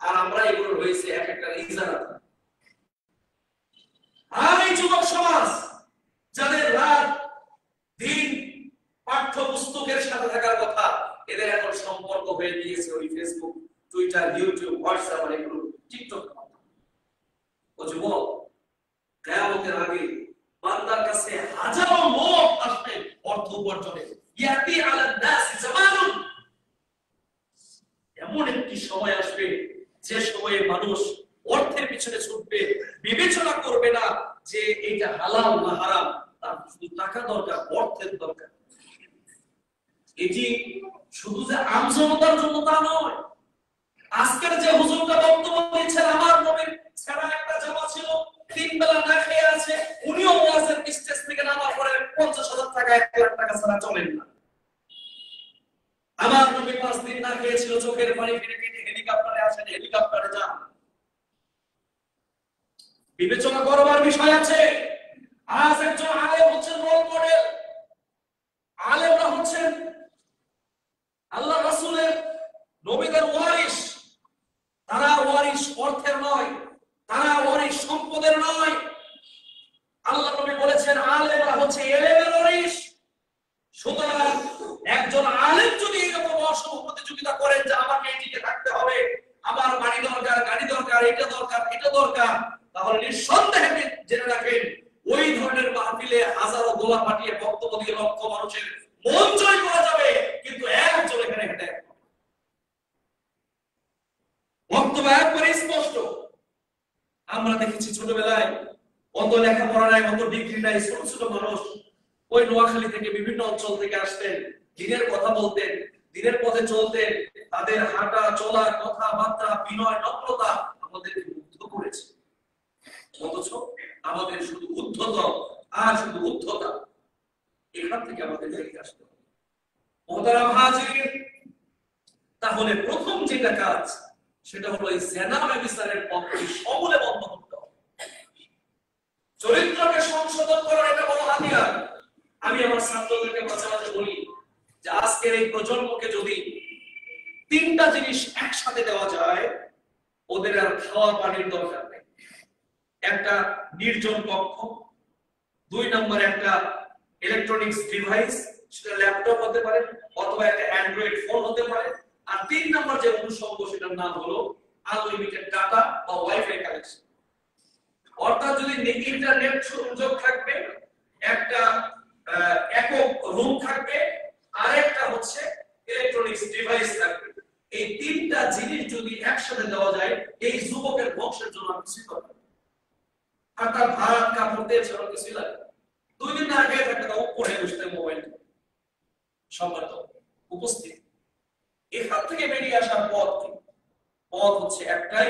আর আমরা এগুলো রয়েছে এক একটা ইজারা। আর এই যুবক সমাজ যাদের রাত দিন পাঠ্যপুস্তকের সাথে থাকার কথা, এদের এখন সম্পর্ক হয়ে গিয়েছে ওই ফেসবুক, টুইটার, ইউটিউব, হোয়াটসঅ্যাপ আর এগুলো টিকটক। ও যুবক, কিয়ামতের আগে বান্দার কাছে হাজারো লোক আসবে অর্থ উপার্জনে। ইয়াতি আলান নাস জামানুন, এমন একটি সময় আসবে যে সময়ে মানুষ অর্থের পিছনে ছুটবে, বিবেচনা করবে না যে এটা হালাল না হারাম, তার শুধু টাকা দরকার, অর্থের দরকার। এটি শুধু যে আমজনতার জন্য তা নয়। আজকের যে হুজুরটা বক্তব্য দিচ্ছেন, আমার নবীর ছেঁড়া একটা জামা ছিল, 3 বেলা না খেয়ে আছে, উনিও ওয়াজের স্টেজ থেকে নামার পরে 50,000 টাকা 1 লাখ টাকা ছাড়া চলেন না। আমার নবী 5 দিন না খেয়েছিল, চোখের পানি ফিরে কেটে হেলিকপ্টারে আসেন, হেলিকপ্টারে যান। বিবেচনা করবার বিষয় আছে। আজ একজন আলেম হচ্ছেন রোল মডেল, আলেমরা হচ্ছেন আল্লাহ রাসূলের নবীদের ওয়ারিস। তারা ওয়ারিস অর্থের নয়, তারা ওয়ারিস সম্পদের নয়। আল্লাহ নবী বলেছেন আলেমরা হচ্ছে ইলমের ওয়ারিস। সুতরাং একজন আলেম যদি এরকম অসম প্রতিযোগিতা করেন যে আমাকে এটিকে থাকতে হবে, আমার বাড়ি দরকার, গাড়ি দরকার, এটা দরকার, এটা দরকার, তাহলে নিঃসন্দেহে জেনে রাখেন ওই ধরনের মাহফিলে হাজারো গোলা পাঠিয়ে বক্তব্য দিয়ে লক্ষ মানুষের মন জয় করা যাবে, কিন্তু একজন এখানে হেঁটে বক্তব্য একবারে স্পষ্ট। আমরা দেখেছি ছোটবেলায় অত লেখাপড়া নাই, অত ডিগ্রি নাই, ছোট ছোট মানুষ ওই নোয়াখালী থেকে বিভিন্ন অঞ্চল থেকে আসতেন, দিনের কথা বলতেন, দিনের পথে চলতেন, তাদের হাঁটা চলা কথাবার্তা বিনয় নম্রতা আমাদেরকে মুগ্ধ করেছে। অথচ আমাদের শুধু উদ্ধত আর শুধু উদ্ধতা, এখান থেকে আমাদের বেরিয়ে আসতে হবে। মোহতারাম হাজিরিন, তাহলে প্রথম যেটা কাজ সেটা হলো এই জেনা ব্যভিচারের পথটি সমূলে বন্ধ করতে হবে। চরিত্রকে সংশোধন করার এটা বড় হাতিয়ার। আমি আমার ছাত্রদেরকে মাঝে মাঝে বলি যে আজকের এই প্রজন্মকে যদি 3টা জিনিস একসাথে দেওয়া যায়, ওদের আর খাওয়া পানির দরকার নেই। একটা নির্জন কক্ষ, 2 নম্বর একটা ইলেকট্রনিক্স ডিভাইস, সেটা ল্যাপটপ হতে পারে অথবা একটা অ্যান্ড্রয়েড ফোন হতে পারে, আর 3 নম্বর যে অনুষঙ্গ সেটার নাম হলো আনলিমিটেড ডাটা বা ওয়াইফাই কানেকশন। অর্থাৎ যদি ইন্টারনেট সংযোগ থাকবে, একটা একক রুম থাকবে, আর একটা হচ্ছে ইলেকট্রনিক্স ডিভাইস থাকবে। এই 3টা জিনিস যদি একসাথে দেওয়া যায়, এই যুবকের বংশের জন্য কিছু দরকার। আর তার ভাত কাপড় তেল ছাড়া কিছু লাগে 2 দিন না খেয়ে থাকতে তাও পড়ে বসতে মোবাইল সম্মত উপস্থিত। এখান থেকে বেরিয়ে আসার পথ হচ্ছে একটাই,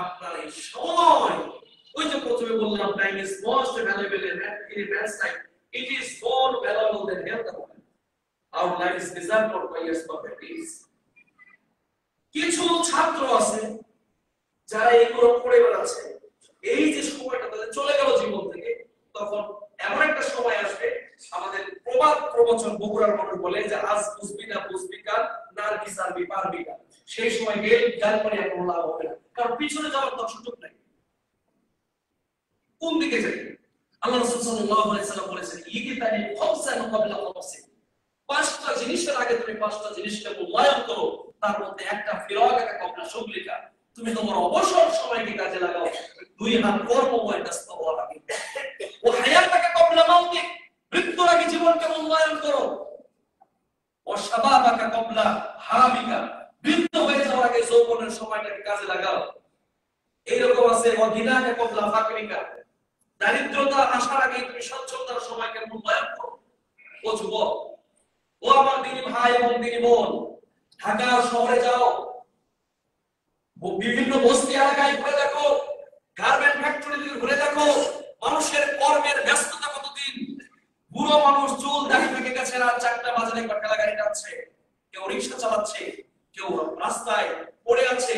আপনার এই সময়, ওই যে প্রথমে বললাম time is most valuable in man's time, it is more valuable than health. Our life is deserved for years perfect is. কিছু ছাত্র আছে যারা এগুলো পড়ে বেড়াচ্ছে, এই যে সময়টা তাদের চলে গেল জীবন থেকে, তখন এমন একটা সময় আসবে, আমাদের প্রবাদ প্রবচন বগুড়ার মানুষ বলে যে আজ বুঝবি না বুঝবি কাল, নারগিস আরবি পারবি কাল। সেই সময় গেল গাল করে আর কোনো লাভ হবে না, কারণ পিছনে যাওয়ার তো সুযোগ নাই। কোন দিকে যাই? আল্লাহ রাসূল সাল্লাল্লাহু আলাইহি সাল্লাম বলেছেন ইকিতানি খামসান ক্বাবলা খামসিন, 5টা জিনিসের আগে তুমি 5টা জিনিসকে মূল্যায়ন করো, তার মধ্যে একটা ফিরাগাকা ক্বাবলা শুগলিকা, তুমি তোমার অবসর সময়কে কাজে লাগাও 2 হাত কর্মময় ব্যস্ত হওয়ার আগে। ও হায়াতাকা ক্বাবলা মাউতিক, মৃত্যুর আগে জীবনকে মূল্যায়ন করো। ও শাবাবাকা ক্বাবলা হারামিকা, বৃদ্ধ হয়ে যাওয়ার আগে যৌবনের সময়টাকে কাজে লাগাও। এইরকম আছে ও গিনাকা ক্বাবলা ফাকরিকা, দারিদ্রতা আসার আগে তুমি সচ্ছলতার সময়কে মূল্যায়ন করো। ও যুবক, ও আমার দিনী ভাই এবং দিনী বোন, ঢাকা শহরে যাও, বিভিন্ন বস্তি এলাকায় ঘুরে দেখো, গার্মেন্ট ফ্যাক্টরিতে ঘুরে দেখো, মানুষের কর্মের ব্যস্ততা কতদিন। বুড়ো মানুষ চুল দাড়ি পেকে গেছে, রাত 4টা বাজে একবার ঠেলা গাড়ি টানছে, কেউ রিক্সা চালাচ্ছে, কেউ রাস্তায় পড়ে আছে।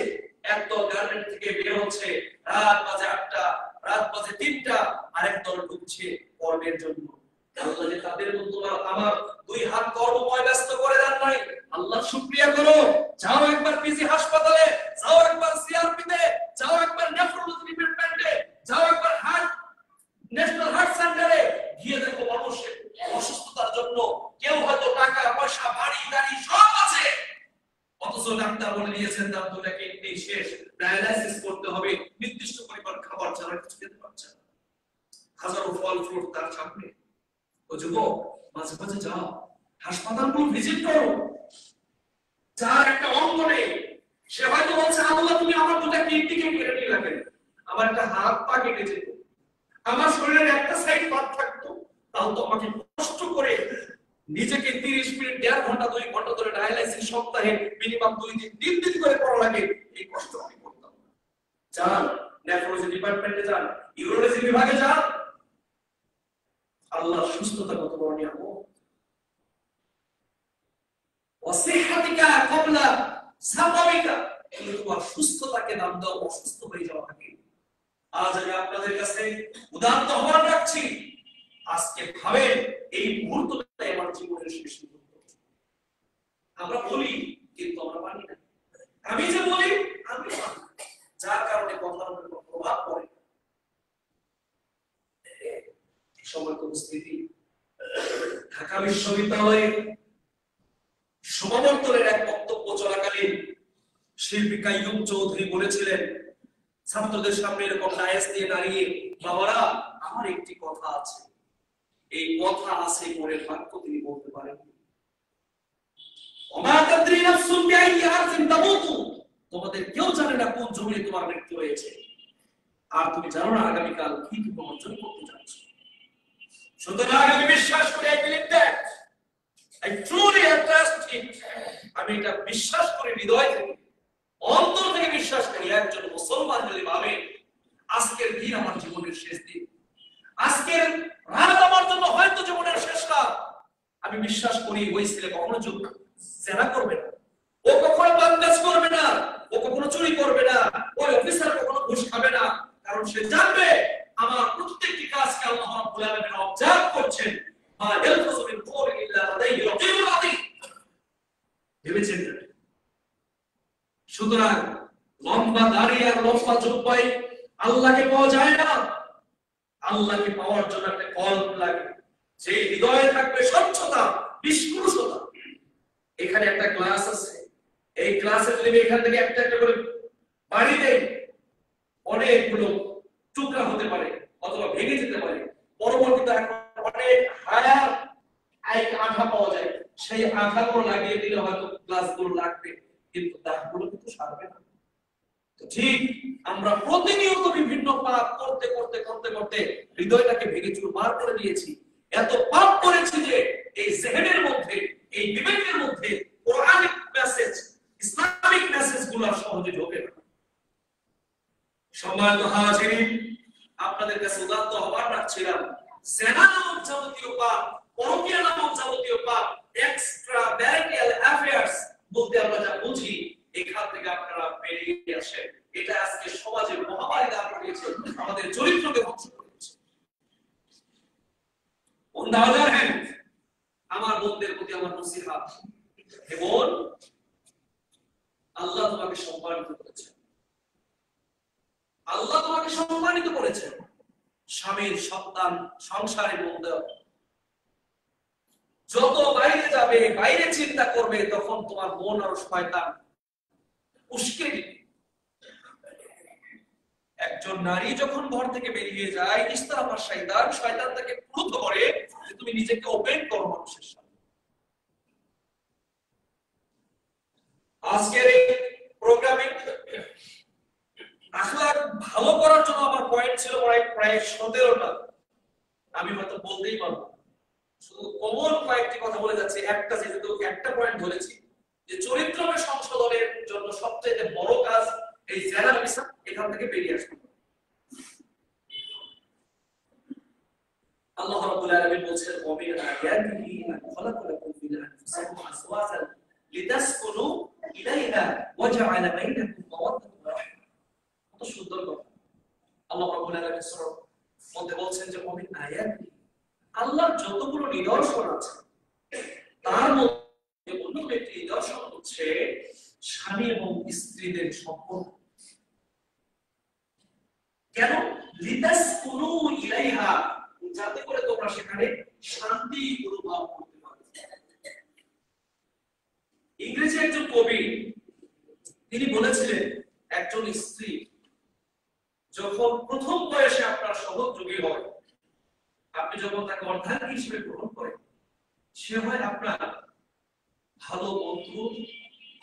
একদল গার্মেন্ট থেকে বের হচ্ছে, রাত বাজে 8টা, রাত বাজে 3টা, আর একদল ঢুকছে কর্মের জন্য। আল্লাহ যে তাদের মধ্যে আমার 2 হাত কর্মময় ব্যস্ত করে দেন নাই, আল্লাহ শুকরিয়া করো। যাও একবার পিজি হাসপাতালে, যাও একবার সিআরপিতে, যাও একবার নেফ্রোলজি ডিপার্টমেন্টে, যাও একবার হার্ট ন্যাশনাল হার্ট সেন্টারে গিয়ে দেখো মানুষের অসুস্থতার জন্য কেউ হয়তো টাকা পয়সা বাড়ি গাড়ি সব আছে, অথচ ডাক্তার বলে দিয়েছেন তার 2টা কিডনি শেষ, ডায়ালাইসিস করতে হবে, নির্দিষ্ট পরিমাণ খাবার ছাড়া কিছু খেতে পারছে না, হাজারো ফল ফ্রুট তার সামনে। ও যুবক, মাঝে মাঝে যাও, হাসপাতালগুলো ভিজিট করো। যার একটা অঙ্গ নেই, সে হয়তো বলছে আল্লাহ তুমি আমার 2টা কিডনিকে কেটে নিয়ে লাগেন, আমার একটা হাত পা কেটে যেত, আমার শরীরের একটা সাইড বাদ থাকতো, তাও তো আমাকে কষ্ট করে নিজেকে 30 মিনিট 1.5 ঘন্টা 2 ঘন্টা ধরে ডায়ালাইসিস সপ্তাহে মিনিমাম 2 দিন 3 দিন করে করা লাগে, এই কষ্ট আমি করতাম। যান নেফ্রোলজি ডিপার্টমেন্টে যান, ইউরোলজি বিভাগে যান, আল্লাহ সুস্থতা কত বড় নিয়ামত। ওয়াসিহাতিকা ক্বাবলা সাকামিকা, তুমি তোমার সুস্থতাকে দাম দাও অসুস্থ হয়ে যাওয়া আগে। আজ আমি আপনাদের কাছে উদাত্ত আহ্বান রাখছি, আজকে ভাবেন এই মুহূর্তটাই আমার জীবনের শেষ মুহূর্ত। আমরা বলি কিন্তু আমরা মানি না। আমি যে বলি আমি মানি, যার কারণে কথার উপর প্রভাব পড়ে। সম্মানিত উপস্থিতি, ঢাকা বিশ্ববিদ্যালয়ে সমাবর্তনের এক বক্তব্য চলাকালীন শিল্পী কাইয়ুম চৌধুরী বলেছিলেন, ছাত্রদের সামনে এরকম ডায়াস দিয়ে দাঁড়িয়ে, বাবারা আমার একটি কথা আছে, এই কথা আছে পরের বাক্য তিনি বলতে পারেন। তোমাদের কেউ জানে না কোন জমিনে তোমার মৃত্যু হয়েছে, আর তুমি জানো না আগামীকাল কি তুমি অর্জন করতে যাচ্ছ। সুতরাং আমি বিশ্বাস করি, I truly trust it, আমি এটা বিশ্বাস করি, হৃদয় থেকে অন্তর থেকে বিশ্বাস করি। একজন মুসলমান যদি ভাবে আজকের দিন আমার জীবনের শেষ দিন, আজকের রাত আমার জন্য হয়তো জীবনের শেষ রাত, আমি বিশ্বাস করি ওই ছেলে কখনো জেনা করবে না, ও কখনো বান্দাজ করবে না, ও কখনো চুরি করবে না, ওই অফিসার কখনো ঘুষ খাবে না, কারণ সে জানবে আমার প্রত্যেকটি কাজকে আল্লাহ রাব্বুল আলামিন অবজার্ভ করছেন। মা ইয়ালফাযু মিন কওলিন ইল্লা লাদাইহি রাকীবুন আতীদ। ভেবেছেন? সুতরাং লম্বা দাড়ি আর লম্বা জুব্বায় আল্লাহকে পাওয়া যায় না। আল্লাহকে পাওয়ার জন্য একটা কল্প লাগে, যে হৃদয়ে থাকবে স্বচ্ছতা, নিষ্কলুষতা। এখানে একটা ক্লাস আছে, এই ক্লাসে যদি এখান থেকে একটা একটা করে বাড়ি দেই, অনেকগুলো টুকরা হতে পারে অথবা ভেঙে যেতে পারে। পরবর্তীতে এখন অনেক হায়ার আঠা পাওয়া যায়, সেই আঠাগুলো লাগিয়ে দিলে হয়তো ক্লাসগুলো লাগবে, কিন্তু দাগগুলো কিন্তু সারবে না। তো ঠিক আমরা প্রতিনিয়ত বিভিন্ন পাপ করতে করতে করতে করতে হৃদয়টাকে ভেঙে চুরমার করে দিয়েছি। এত পাপ করেছি যে এই জেহেনের মধ্যে, এই বিবেকের মধ্যে কোরআনিক মেসেজ, ইসলামিক মেসেজগুলো সহজে ঢোকে না। সম্মানিত হাজিরিন, আপনাদের কাছে উদাত্ত আহ্বান রাখছিলাম, জেনা নামক যাবতীয় পাপ, পরকীয়া নামক যাবতীয় পাপ, এক্সট্রা ম্যারিটাল অ্যাফেয়ার্স বলতে আমরা যা বুঝি, এখান থেকে আপনারা বেরিয়ে আসেন। এটা আজকে সমাজে মহামারী দাঁড় করিয়েছে, আমাদের চরিত্রকে ধ্বংস করেছে। আমার বোনদের প্রতি আমার নসিহত, এবং আল্লাহ তোমাকে সম্মানিত করেছেন, আল্লাহ তোমাকে সম্মানিত করেছেন। স্বামীর সন্তান সংসারের মধ্যে যত বাইরে যাবে, বাইরে চিন্তা করবে, তখন তোমার মন আর শয়তান উস্কে দিবে। একজন নারী যখন ঘর থেকে বেরিয়ে যায়, ইস্তারাফার শয়তান, শয়তান তাকে ক্রুদ্ধ করে যে তুমি নিজেকে ওপেন করো মানুষের সামনে। আজকের এই প্রোগ্রামে আখলাক ভালো করার জন্য আমার পয়েন্ট ছিল প্রায় 17টা। আমি হয়তো বলতেই পারবো, শুধু কমন কয়েকটি কথা বলে যাচ্ছে। একটা যেহেতু একটা পয়েন্ট ধরেছি যে চরিত্রকে সংশোধনের জন্য সবচেয়ে বড় কাজ এই জেনার বিচার, এখান থেকে বেরিয়ে আসবে। আল্লাহ রাব্বুল আলামিন বলেন, ওয়া মিন আয়াতিহি আন খালাকা লাকুম মিন আনফুসিকুম আজওয়াজান লিতাসকুনু ইলাইহা ওয়া জাআলা বাইনাকুম মাওয়াদ্দাতান ওয়া রাহমা। কত সুন্দর কথা। আল্লাহ রাব্বুল আলামিন সূরার মধ্যে বলছেন যে ওয়া মিন আয়াতিহি, আল্লাহর যতগুলো নিদর্শন আছে তার মধ্যে অন্যতম একটি নিদর্শন হচ্ছে স্বামী এবং স্ত্রীদের সম্পর্ক। কেন? লিতাসকুনু ইলাইহা, যাতে করে তোমরা সেখানে শান্তি অনুভব করতে পারো। ইংরেজি একজন কবি তিনি বলেছিলেন, একজন স্ত্রী যখন প্রথম বয়সে আপনার সহযোগী হয়, আপনি যখন তাকে অর্ধাঙ্গী হিসেবে গ্রহণ করেন, সে হয় আপনার ভালো বন্ধু,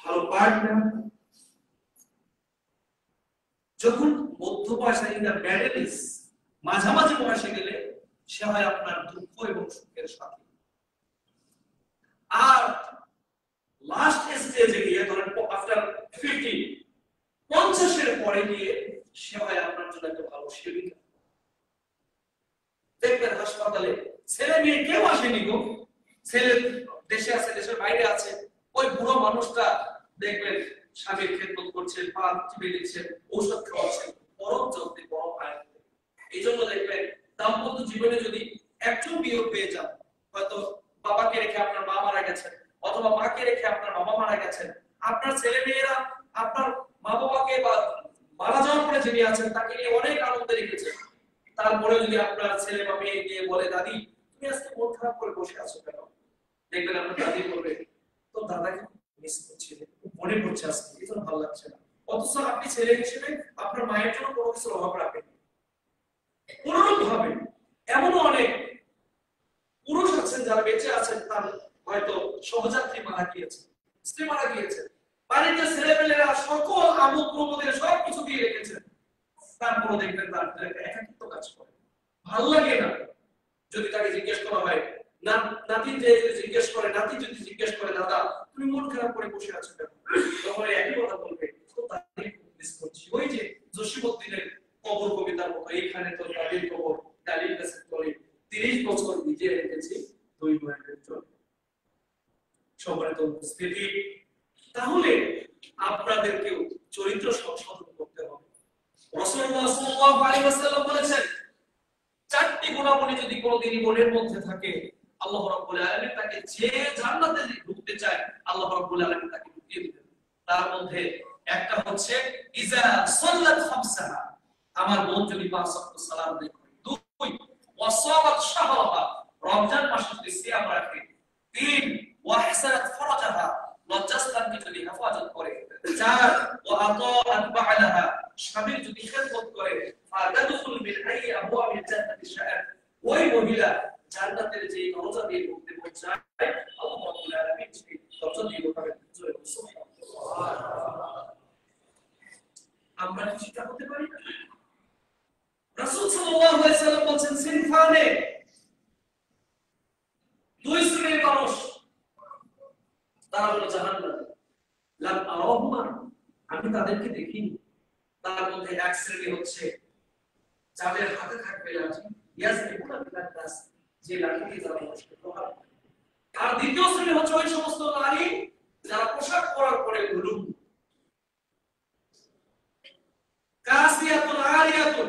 ভালো পার্টনার। যখন মধ্য বয়সে মাঝামাঝি বয়সে গেলে সে হয় আপনার দুঃখ এবং সুখের সাথী। আর লাস্ট স্টেজে গিয়ে ধরেন আফটার 50 এর পরে গিয়ে সে হয় আপনার জন্য একটা ভালো সেবিকা। দেখবেন হাসপাতালে ছেলে মেয়ে কেউ আসেনি গো, ছেলে দেশে আছে, দেশের বাইরে আছে, ওই বুড়ো মানুষটা দেখবেন স্বামীর খেদমত করছে, পা টিপে দিচ্ছে, ঔষধ খাওয়াচ্ছে, পরম যত্নে পরম আয়ত্তে। এই জন্য দেখবেন দাম্পত্য জীবনে যদি একজন বিয়োগ পেয়ে যান, হয়তো বাবাকে রেখে আপনার মা মারা গেছেন, অথবা মাকে রেখে আপনার বাবা মারা গেছেন, আপনার ছেলে মেয়েরা আপনার মা বাবাকে বা মারা যাওয়ার পরে যিনি আছেন তাকে নিয়ে অনেক আনন্দে রেখেছেন, তারপরে যদি আপনার ছেলে বা মেয়ে গিয়ে বলে দাদি তুমি আজকে মন খারাপ করে বসে আছো কেন, দেখবেন আপনার দাদি বলবে তো দাদাকে মিস করছি, মনে পড়ছে আজকে, এই জন্য ভালো লাগছে না। অথচ আপনি ছেলে হিসেবে আপনার মায়ের জন্য কোনো কিছু অভাব রাখেন। অনুরূপ ভাবে এমনও অনেক পুরুষ আছেন যারা বেঁচে আছেন, তার হয়তো সহযাত্রী মারা গিয়েছে, স্ত্রী মারা গিয়েছে, বাড়িতে ছেলেমেয়েরা সকল আমোদ প্রমোদের সবকিছু দিয়ে রেখেছেন, তারপরও দেখবেন তার একাকিত্ব কাজ করে, ভালো লাগে না। যদি তাকে জিজ্ঞেস করা হয়, নাতি যদি জিজ্ঞেস করে, নাতি যদি জিজ্ঞেস করে দাদা তুমি মন খারাপ করে বসে আছো কেন, তখন একই কথা বলবে তো তাকে মিস করছি। ওই যে জসীমউদ্দিনের কবর কবিতার মতো, এইখানে তো দাদির কবর, ডালির কাছে তলে 30 বছর নিজে রেখেছি 2 মায়ের চলে। সম্মানিত উপস্থিতি, তাহলে আপনাদেরকেও চরিত্র সংশোধন করতে হবে। রাসূলুল্লাহ সাল্লাল্লাহু আলাইহি ওয়াসাল্লাম বলেছেন 4টি গুণাবলী যদি কোনোদিনই মনের মধ্যে থাকে, আল্লাহ রাব্বুল আলামিন তাকে যে জান্নাতে ঢুকতে চায় আল্লাহ রাব্বুল আলামিন তাকে ঢুকিয়ে দিবেন। তার মধ্যে একটা হচ্ছে ইজা সাল্লাত খামসাহা, আমার বোন যদি 5 ওয়াক্ত সালাত আদায় করে। 2 ওয়াসামাত শাহরাহা, রমজান মাসে যদি সিয়াম রাখে। 3 ওয়াহসানাত ফারাজাহা, লজ্জাস্থানকে যদি হেফাজত করে। 4 ওয়াআতাআত বা'লাহা, স্বামীর যদি খেদমত করে। ফাতাদখুল মিন আই আবওয়াবিল জান্নাতি শাআত, ওই মহিলা জান্নাতের যে দরজা দিয়ে ঢুকতে চায় আল্লাহ রাব্বুল আলামিন সেই দরজা দিয়ে ঢোকাবেন। সুবহানাল্লাহ। আমরা কি সেটা হতে পারি না? রাসূল সাল্লাল্লাহু আলাইহি সাল্লাম বলেন সিনফানে, 2 শ্রেণীর মানুষ, তারা হলো জাহান্নামী, লাম আরাহুমা, আমি তাদেরকে দেখিনি। তার মধ্যে এক শ্রেণী হচ্ছে যাদের হাতে থাকবে লাঠি, ইয়াসবিকুনা বিল নাস, যে লাঠি দিয়ে তারা মানুষকে প্রহার করে। আর দ্বিতীয় শ্রেণী হচ্ছে ওই সমস্ত নারী যারা পোশাক পরার পরে উলুম, কাসিয়াতুন আরিয়াতুন,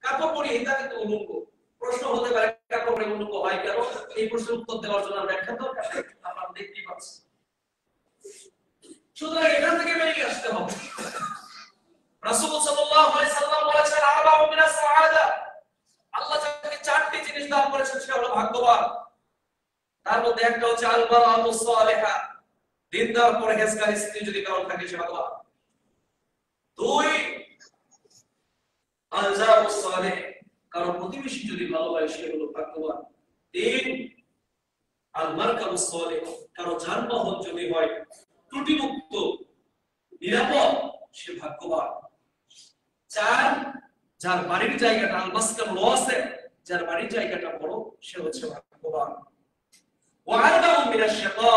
কাপড় পরে এটা কিন্তু উলুঙ্গ। প্রশ্ন হতে পারে কাপড় পরে উলুঙ্গ হয় কেন? এই প্রশ্নের উত্তর দেওয়ার জন্য ব্যাখ্যা দরকার, আমরা দেখতেই পাচ্ছি। সুতরাং এখান থেকে বেরিয়ে আসতে হবে। রাসূল সাল্লাল্লাহু আলাইহি সাল্লাম বলেছেন আরবাউ মিনাস সাআদা, আল্লাহ যাকে 4টি জিনিস দান করেছেন সে হলো ভাগ্যবান। তার মধ্যে একটা হচ্ছে আল মারাতুস সালিহা, দিনদার পরহেজগার স্ত্রী যদি কারো থাকে সে ভাগ্যবান। 2 আল জারুস সালিহ, কারো প্রতিবেশী যদি ভালো হয় সে হলো ভাগ্যবান। 3 আল মারকাবুস সালিহ, কারো যানবাহন যদি হয় ত্রুটিমুক্ত নিরাপদ সে ভাগ্যবান। 4 যার বাড়ির জায়গাটা আল মাসকান ওয়াসি, যার বাড়ির জায়গাটা বড় সে হচ্ছে ভাগ্যবান। ওয়া আরবাউ মিনাশ শাকা,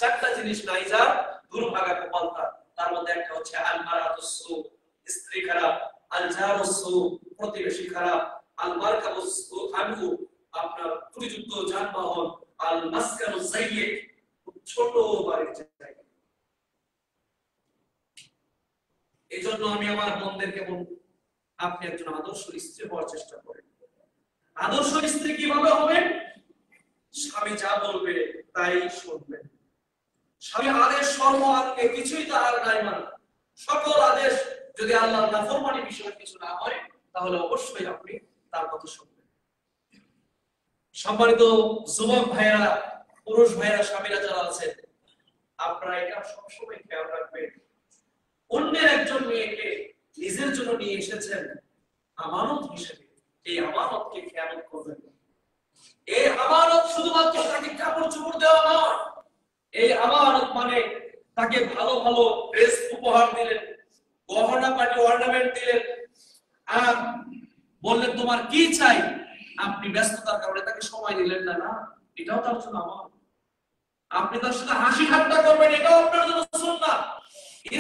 4টা জিনিস নাই যার দুর্ভাগা কপালতা। তার মধ্যে একটা হচ্ছে আল মারাতুস সু, স্ত্রী খারাপ, আল জারুস সু, প্রতিবেশী খারাপ, আল মারকাবুস সু আনহু, আপনার ত্রুটিযুক্ত যানবাহন, আল মাসকানুজ যায়্যিক, ছোট বাড়ির জায়গা। এইজন্য আমি আমার বোনদেরকে বলব, আপনি একজন আদর্শ স্ত্রী হওয়ার চেষ্টা করেন। আদর্শ স্ত্রী কিভাবে হবেন? স্বামী যা বলবে তাই শুনবেন। স্বামী আদেশ সর্ব আনকে কিছুই তার নাই মানে, সকল আদেশ যদি আল্লাহর নাফরমানি বিষয়ে কিছু না হয় তাহলে অবশ্যই আপনি তার কথা শুনবেন। সম্মানিত যুবক ভাইরা, পুরুষ ভাইরা, স্বামীরা যারা আছেন, আপনারা এটা সবসময় খেয়াল রাখবেন, অন্যের একজন মেয়েকে নিজের জন্য নিয়ে এসেছেন আমানত হিসেবে, এই আমানতকে খেয়াল করবেন। এই আমানত শুধুমাত্র তাকে কাপড় চোপড় দেওয়া নয়, এই আমানত মানে তাকে ভালো ভালো ড্রেস উপহার দিলেন, গহনা পাটি অর্নামেন্ট দিলেন, আর বললেন তোমার কি চাই, আপনি ব্যস্ততার কারণে তাকে সময় দিলেন না, না, এটাও তার জন্য আমানত। আপনি তার সাথে হাসি ঠাট্টা করবেন, এটাও আপনার জন্য সুন্নাহ।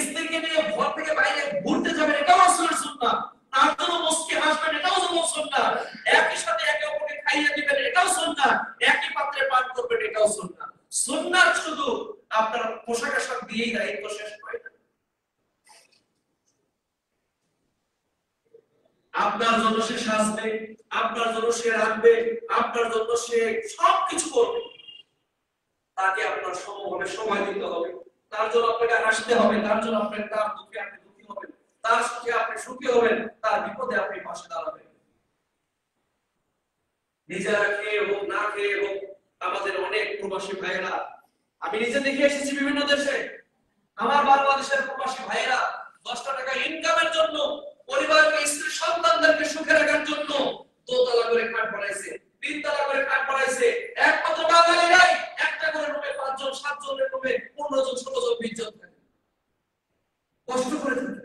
স্ত্রীকে নিয়ে ঘর থেকে বাইরে ঘুরতে যাবেন, এটাও আসলে সুন্নাহ। তার জন্য মুস্কি হাসবেন, এটাও যেমন সুন্নাহ। একই সাথে একে অপরকে খাইয়ে দিবেন, এটাও সুন্নাহ। একই পাত্রে পান করবেন, এটাও সুন্নাহ। সুন্নাহ শুধু আপনার পোশাক আশাক দিয়েই দায়িত্ব শেষ হয় না। আপনার জন্য সে সাজবে, আপনার জন্য সে রাখবে, আপনার জন্য সে সবকিছু করবে। তাকে আপনার সমভাবে সময় দিতে হবে, তার জন্য আপনাকে হাসতে হবে, তার জন্য আপনাকে, তার দুঃখে আপনি দুঃখী হবেন, তার সুখে আপনি সুখী হবেন, তার বিপদে আপনি পাশে দাঁড়াবেন। নিজেরা খেয়ে হোক না খেয়ে হোক, আমাদের অনেক প্রবাসী ভাইয়েরা, আমি নিজে দেখে এসেছি বিভিন্ন দেশে, আমার বাংলাদেশের প্রবাসী ভাইয়েরা 10টা টাকা ইনকামের জন্য, পরিবারকে, স্ত্রী সন্তানদেরকে সুখে রাখার জন্য দোতলা করে খাট বানাইছে, তিনতলা করে খাট বানাইছে। একমাত্র বাঙালিরাই একটা করে রুমে 5 জন 7 জনের রুমে 15 জন 16 জন 20 জন থাকে, কষ্ট করে থাকে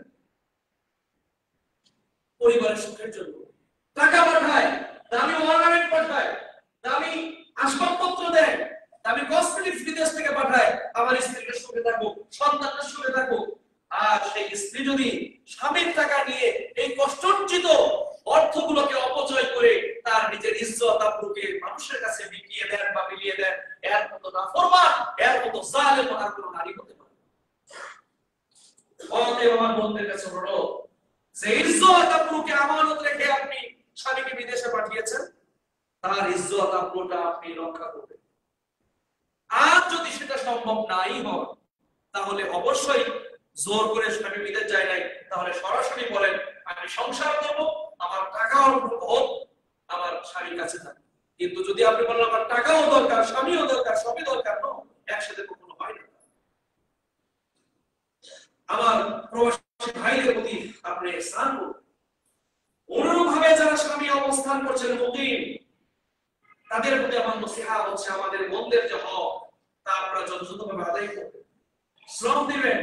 পরিবারের সুখের জন্য। টাকা পাঠায়, দামি অর্নামেন্ট পাঠায়, দামি আসবাবপত্র দেয়, দামি কসমেটিক্স বিদেশ থেকে পাঠায়, আমার স্ত্রীকে সুখে থাকুক, সন্তানরা সুখে থাকুক। আর সেই স্ত্রী যদি স্বামীর টাকা নিয়ে এই কষ্টার্জিত অর্থগুলোকে অপচয় করে তার নিজের ইজ্জত আবরুকে মানুষের কাছে বিকিয়ে দেন বা বিলিয়ে দেন, এর মতো নাফরমান, এর মতো জালেম আর কোনো নারী হতে পারে না। অতএব আমার বন্ধুদের কাছে অনুরোধ, যে ইজ্জত আবরুকে আমানত রেখে আপনি স্বামীকে বিদেশে পাঠিয়েছেন, তার ইজ্জত আবরুটা আপনি রক্ষা করবেন। আর যদি সেটা সম্ভব নাই হয়, তাহলে অবশ্যই জোর করে স্বামী বিদেশ যায় নাই, তাহলে সরাসরি বলেন আমি সংসার করব, আমার টাকাও হোক, আমার স্বামীর কাছে থাকে। কিন্তু যদি আপনি বলেন আমার টাকাও দরকার, স্বামীও দরকার, সবই দরকার, না, একসাথে কখনো হয় না। আমার প্রবাসী ভাইদের প্রতি আপনি ইহসান করুন। অনুরূপভাবে যারা স্বামী অবস্থান করছেন মুকিম, তাদের প্রতি আমার নসিহত হচ্ছে আমাদের বন্ধের যে হক, তা আপনারা যথাযথভাবে আদায় করবেন, শ্রম দিবেন,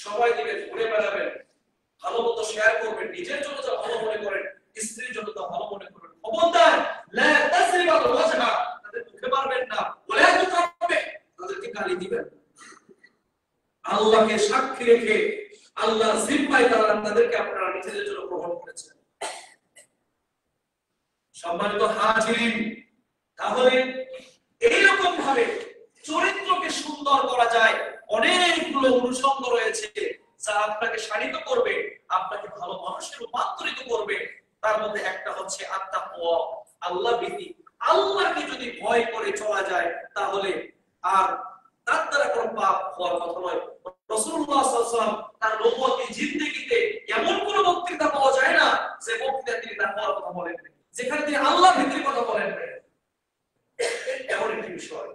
সবাই দিবেন, ঘুরে বেড়াবেন, ভালো মতো শেয়ার করবেন, নিজের জন্য যা ভালো মনে করেন, স্ত্রীর জন্য তা ভালো মনে করেন। খবরদার লা তাসরিবা ওয়াজহা, তাদের মুখে মারবেন না, ওলা তুকাবে, তাদেরকে গালি দিবেন। আল্লাহকে সাক্ষী রেখে আল্লাহর জিম্মায় তাদেরকে আপনারা নিজেদের জন্য গ্রহণ করেছেন। সম্মানিত হাজিরিন, তাহলে এইরকম ভাবে চরিত্রকে সুন্দর করা যায়। অনেকগুলো অনুষঙ্গ রয়েছে যা আপনাকে শানিত করবে, আপনাকে ভালো মানুষে রূপান্তরিত করবে। তার মধ্যে একটা হচ্ছে আত্তাকওয়া, আল্লাহ ভীতি। আল্লাহকে যদি ভয় করে চলা যায়, তাহলে আর তার দ্বারা কোনো পাপ হওয়ার কথা নয়। রাসূলুল্লাহ সাল্লাল্লাহু আলাইহি ওয়াসাল্লাম তার নবুয়তি জিন্দেগিতে এমন কোন বক্তৃতা পাওয়া যায় না যে বক্তৃতা তিনি তার হওয়ার কথা বলেন, যেখানে তিনি আল্লাহ ভীতির কথা বলেন। এমন একটি বিষয়,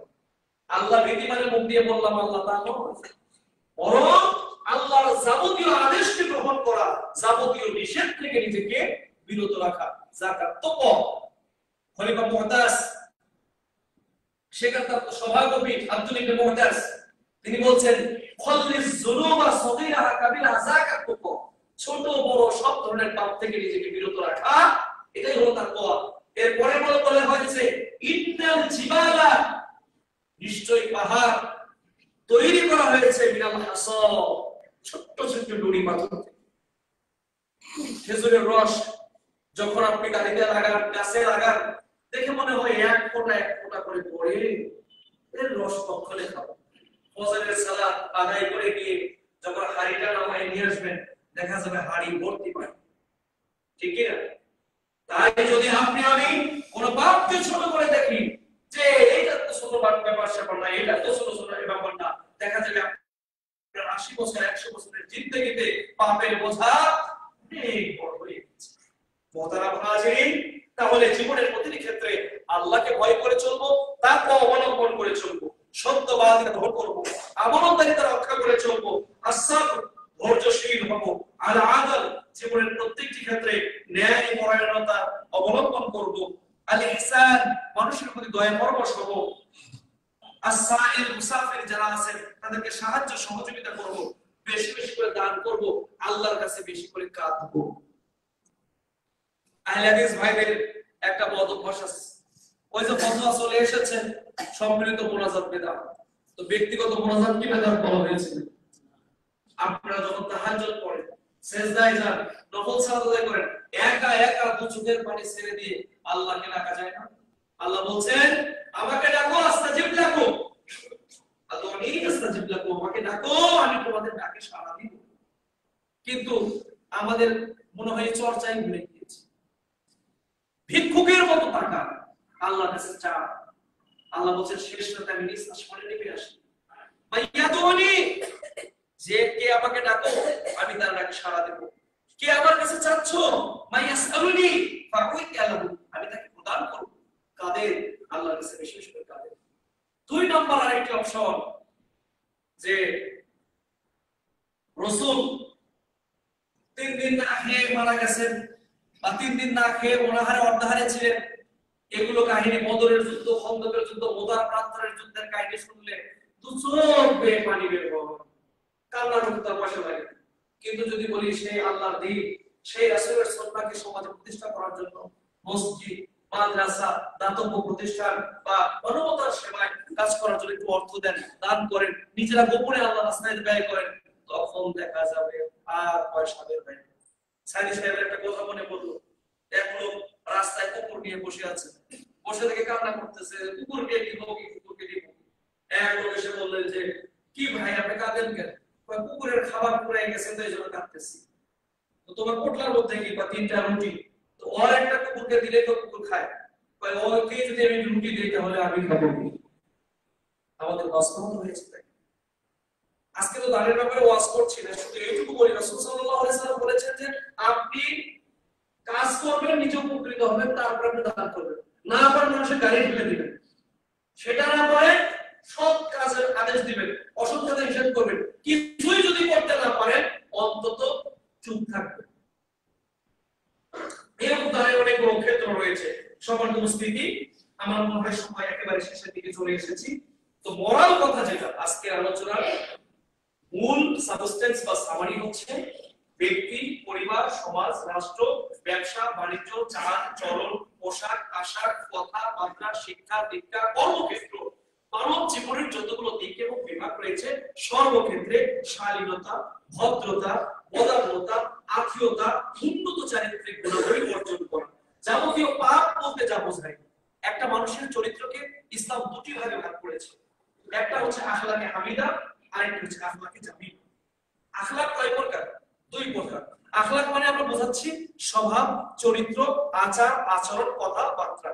আল্লাহ ভীতি মানে মুখ দিয়ে বললাম আল্লাহ, তা নয়, বরং আল্লাহর যাবতীয় আদেশকে গ্রহণ করা, যাবতীয় নিষেধ থেকে নিজেকে বিরত রাখা, যাকাত তাকওয়া। খলিফা মুহতাজ, সেখানে তার সভাকবি আব্দুল ইবনে মুহতাজ, তিনি বলছেন খলিস যুনুবা সগীরাহা কাবীরাহা যাকাত তাকওয়া, ছোট বড় সব ধরনের পাপ থেকে নিজেকে বিরত রাখা, এটাই হলো তাকওয়া। এরপরে বলা হয়েছে ইন্নাল জিবালা, নিশ্চয়ই পাহাড় তৈরি করা হয়েছে মিনাল হাসা, ছোট্ট ছোট্ট নুড়ি পাথর থেকে। খেজুরের রস যখন আপনি গাড়িতে লাগান, গাছে লাগান, দেখে মনে হয় এক ফোঁটা করে পড়ে, এর রস কখনো খাবো। ফজরের সালাত আদায় করে গিয়ে যখন হাড়িটা নামায় নিয়ে আসবেন, দেখা যাবে হাড়ি ভর্তি পানি, ঠিক কি না? তাই যদি আপনি আমি কোন পাপকে ছোট করে দেখি যে এইটা তো ছোট ব্যাপার স্যাপার না, এটা তো ছোট ছোট ব্যাপার না, দেখা যাবে আপনার 80 বছর 100 বছরের জিন্দেগিতে পাপের বোঝা অনেক বড় হয়ে গেছে। মোহতারাম হাজিরিন, তাহলে জীবনের প্রতিটি ক্ষেত্রে আল্লাহকে ভয় করে চলবো, তাকওয়া অবলম্বন করে চলবো, সত্যবাদিতা ধরে করবো, আমানতদারিতা রক্ষা করে চলবো, আস-সাবর ধৈর্যশীল হব, আল আদল জীবনের প্রত্যেকটি ক্ষেত্রে ন্যায় পরায়ণতা অবলম্বন করব, আল ইহসান মানুষের প্রতি দয়া পরবশ হব, আস-সাইল মুসাফির যারা আছেন তাদেরকে সাহায্য সহযোগিতা করব, বেশি বেশি করে দান করব, আল্লাহর কাছে বেশি করে কাঁদবো। আহলে হাদিস ভাইদের একটা বদ অভ্যাস আছে, ওই যে বদুয়া চলে এসেছে সম্মিলিত মুনাজাত বিদআত, তো ব্যক্তিগত মোনাজাত কি বেদাত বলা হয়েছে? আপনারা যখন তাহাজ্জুদ পড়েন, সেজদায় যান, নফল সালাত আদায় করেন, একা একা দু চোখের পানি ছেড়ে দিয়ে আল্লাহকে ডাকা যায় না? আল্লাহ বলছেন আমাকে ডাকো আস্তাজিব লাকুম, আদুনি আস্তাজিব লাকুম, আমাকে ডাকো আমি তোমাদের ডাকে সাড়া দিব। কিন্তু আমাদের মনে হয় চর্চাই ভুলে গিয়েছে। ভিক্ষুকের মতো টাকা আল্লাহর কাছে চা, আল্লাহ বলছেন শেষ রাতে আমি নিজ আসমানে নেমে আসি, মাইয়াদুনি, যে কে আমাকে ডাকো আমি তার ডাকে সাড়া দেব। কে আমার কাছে চাচ্ছ, মাইয়াসআলুনি ফাউইতালাহু, আমি তাকে প্রদান করব। কাদের? আল্লাহর কাছে বিশেষ করে কাদের। দুই নম্বর আরেকটি অপশন, যে রাসূল 3 দিন না খেয়ে মারা গেছেন বা 3 দিন না খেয়ে অনাহারে অর্ধাহারে ছিলেন। এগুলো কাহিনী, বদরের যুদ্ধ, খন্দকের যুদ্ধ, মোদার প্রান্তরের যুদ্ধের কাহিনী শুনলে দু চোখ বেয়ে পানি বের হবে, কান্না করতে পয়সা লাগে। কিন্তু যদি বলি সেই আল্লাহর দ্বীন, সেই রাসূলের সুন্নাহকে সমাজে প্রতিষ্ঠা করার জন্য মসজিদ, মাদ্রাসা, দাতব্য প্রতিষ্ঠান বা মানবতার সেবায় কাজ করার জন্য একটু অর্থ দেন, দান করেন, নিজেরা গোপনে আল্লাহর রাস্তায় ব্যয় করেন, তখন দেখা যাবে আর পয়সা বের হয় না। সাইদি সাহেবের একটা কথা মনে পড়লো, এক লোক রাস্তায় কুকুর নিয়ে বসে আছে, বসে থেকে কান্না করতেছে, কুকুরকে দিব কি কুকুরকে দিব। এক লোক এসে বললেন যে কি ভাই আপনি কাঁদেন কেন? কুকুরের খাবার পুড়ে গেছে তো এই জন্য কাঁদতেছি। তো তোমার পোটলার মধ্যে কি বা 3টা রুটি, তো ওর একটা কুকুরকে দিলে তো কুকুর খায়, ওকে যদি আমি রুটি দিই তাহলে আমি খাবো কি? আমাদের বাস্তবতা হয়েছে তাই। আজকে তো দানের ব্যাপারে ওয়াজ করছি না, শুধু এইটুকু বলি, রাসূল সাল্লাল্লাহু আলাইহি সাল্লাম বলেছেন যে আপনি কাজ করবেন, নিজে উপকৃত হবেন, তারপর আপনি দান করবেন, না পারেন মানুষের গাড়ি ফেলে দিবেন, সেটা না পারে সৎ কাজের আদেশ দিবেন, অসৎ কাজে নিষেধ করবেন। কিছুই যদি করতে না পারেন অন্তত চুপ থাকবেন। এরকম দানের অনেক বড় ক্ষেত্র রয়েছে। সবার উপস্থিতি, আমার মনে হয় সময় একেবারে শেষের দিকে চলে এসেছি। তো মোরাল কথা যেটা আজকের আলোচনার মূল সাবস্টেন্স বা সামারি হচ্ছে ব্যক্তি, পরিবার, সমাজ, রাষ্ট্র, ব্যবসা, বাণিজ্য, চাল চলন, পোশাক, আশাক, কথাবার্তা, শিক্ষা, দীক্ষা, কর্মক্ষেত্র, মানব জীবনের যতগুলো দিক এবং বিভাগ রয়েছে সর্বক্ষেত্রে শালীনতা, ভদ্রতা, বদান্যতা, আত্মীয়তা, উন্নত চারিত্রিক গুণাবলী অর্জন করা। যাবতীয় পাপ বলতে যা বোঝায়, একটা মানুষের চরিত্রকে ইসলাম দুটি ভাগে ভাগ করেছে। একটা হচ্ছে আখলাকে হামিদা, আরেকটা হচ্ছে আখলাকে জামিল। আখলাক কয় প্রকার? 2 প্রকার। আখলাক মানে আমরা বোঝাচ্ছি স্বভাব, চরিত্র, আচার, আচরণ, কথাবার্তা,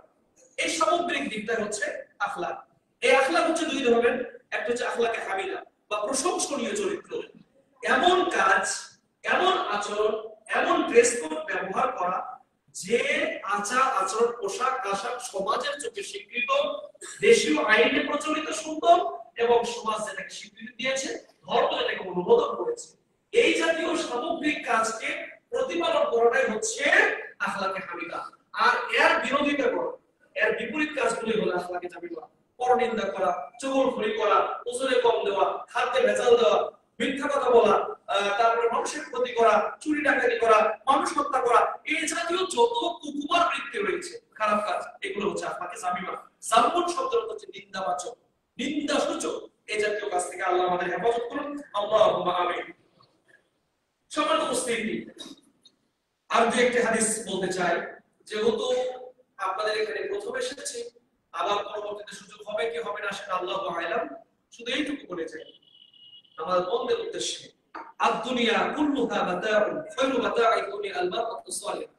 এই সামগ্রিক দিকটা হচ্ছে আখলাক। এই আখলাক হচ্ছে 2 ধরনের। একটা হচ্ছে আখলাকে হামিদা বা প্রশংসনীয় চরিত্র, এমন কাজ, এমন আচরণ, এমন ড্রেস কোড ব্যবহার করা যে আচার আচরণ, পোশাক আশাক সমাজের চোখে স্বীকৃত, দেশীয় আইনে প্রচলিত, সুন্দর এবং সমাজ যেটাকে স্বীকৃতি দিয়েছে, ধর্ম যেটাকে অনুমোদন করেছে, এই জাতীয় সামগ্রিক কাজকে প্রতিপালন করাটাই হচ্ছে আখলাকে হামিদা। আর এর বিরোধিতা করা, এর বিপরীত কাজগুলি হলো আখলাকে জামিলা। পরনিন্দা করা, চুগলখড়ি করা, ওজনে কম দেওয়া, খাদ্যে ভেজাল দেওয়া, মিথ্যা কথা বলা, তারপরে মানুষের ক্ষতি করা, চুরি ডাকাতি করা, মানুষ হত্যা করা, এই জাতীয় যত কুকুমার বৃত্তি রয়েছে, খারাপ কাজ, এগুলো হচ্ছে আখলাকে জামিলা। জামুন শব্দটা হচ্ছে নিন্দাবাচক, নিন্দাসূচক। এই জাতীয় কাজ থেকে আল্লাহ আমাদের হেফাজত করুন, আল্লাহুম্মা আমিন। সম্মানিত উপস্থিতি, আর দুই একটি হাদিস বলতে চাই, যেহেতু আপনাদের এখানে প্রথম এসেছি, আবার পরবর্তীতে সুযোগ হবে কি হবে না সেটা আল্লাহু আ'লাম। শুধু এইটুকু বলে যাই আমার বন্ধের উদ্দেশ্যে, আদ-দুনিয়া কুল্লুহা মাতাউন, খায়রু মাতাউদ দুনিয়া আল-মারআতু সালিহা।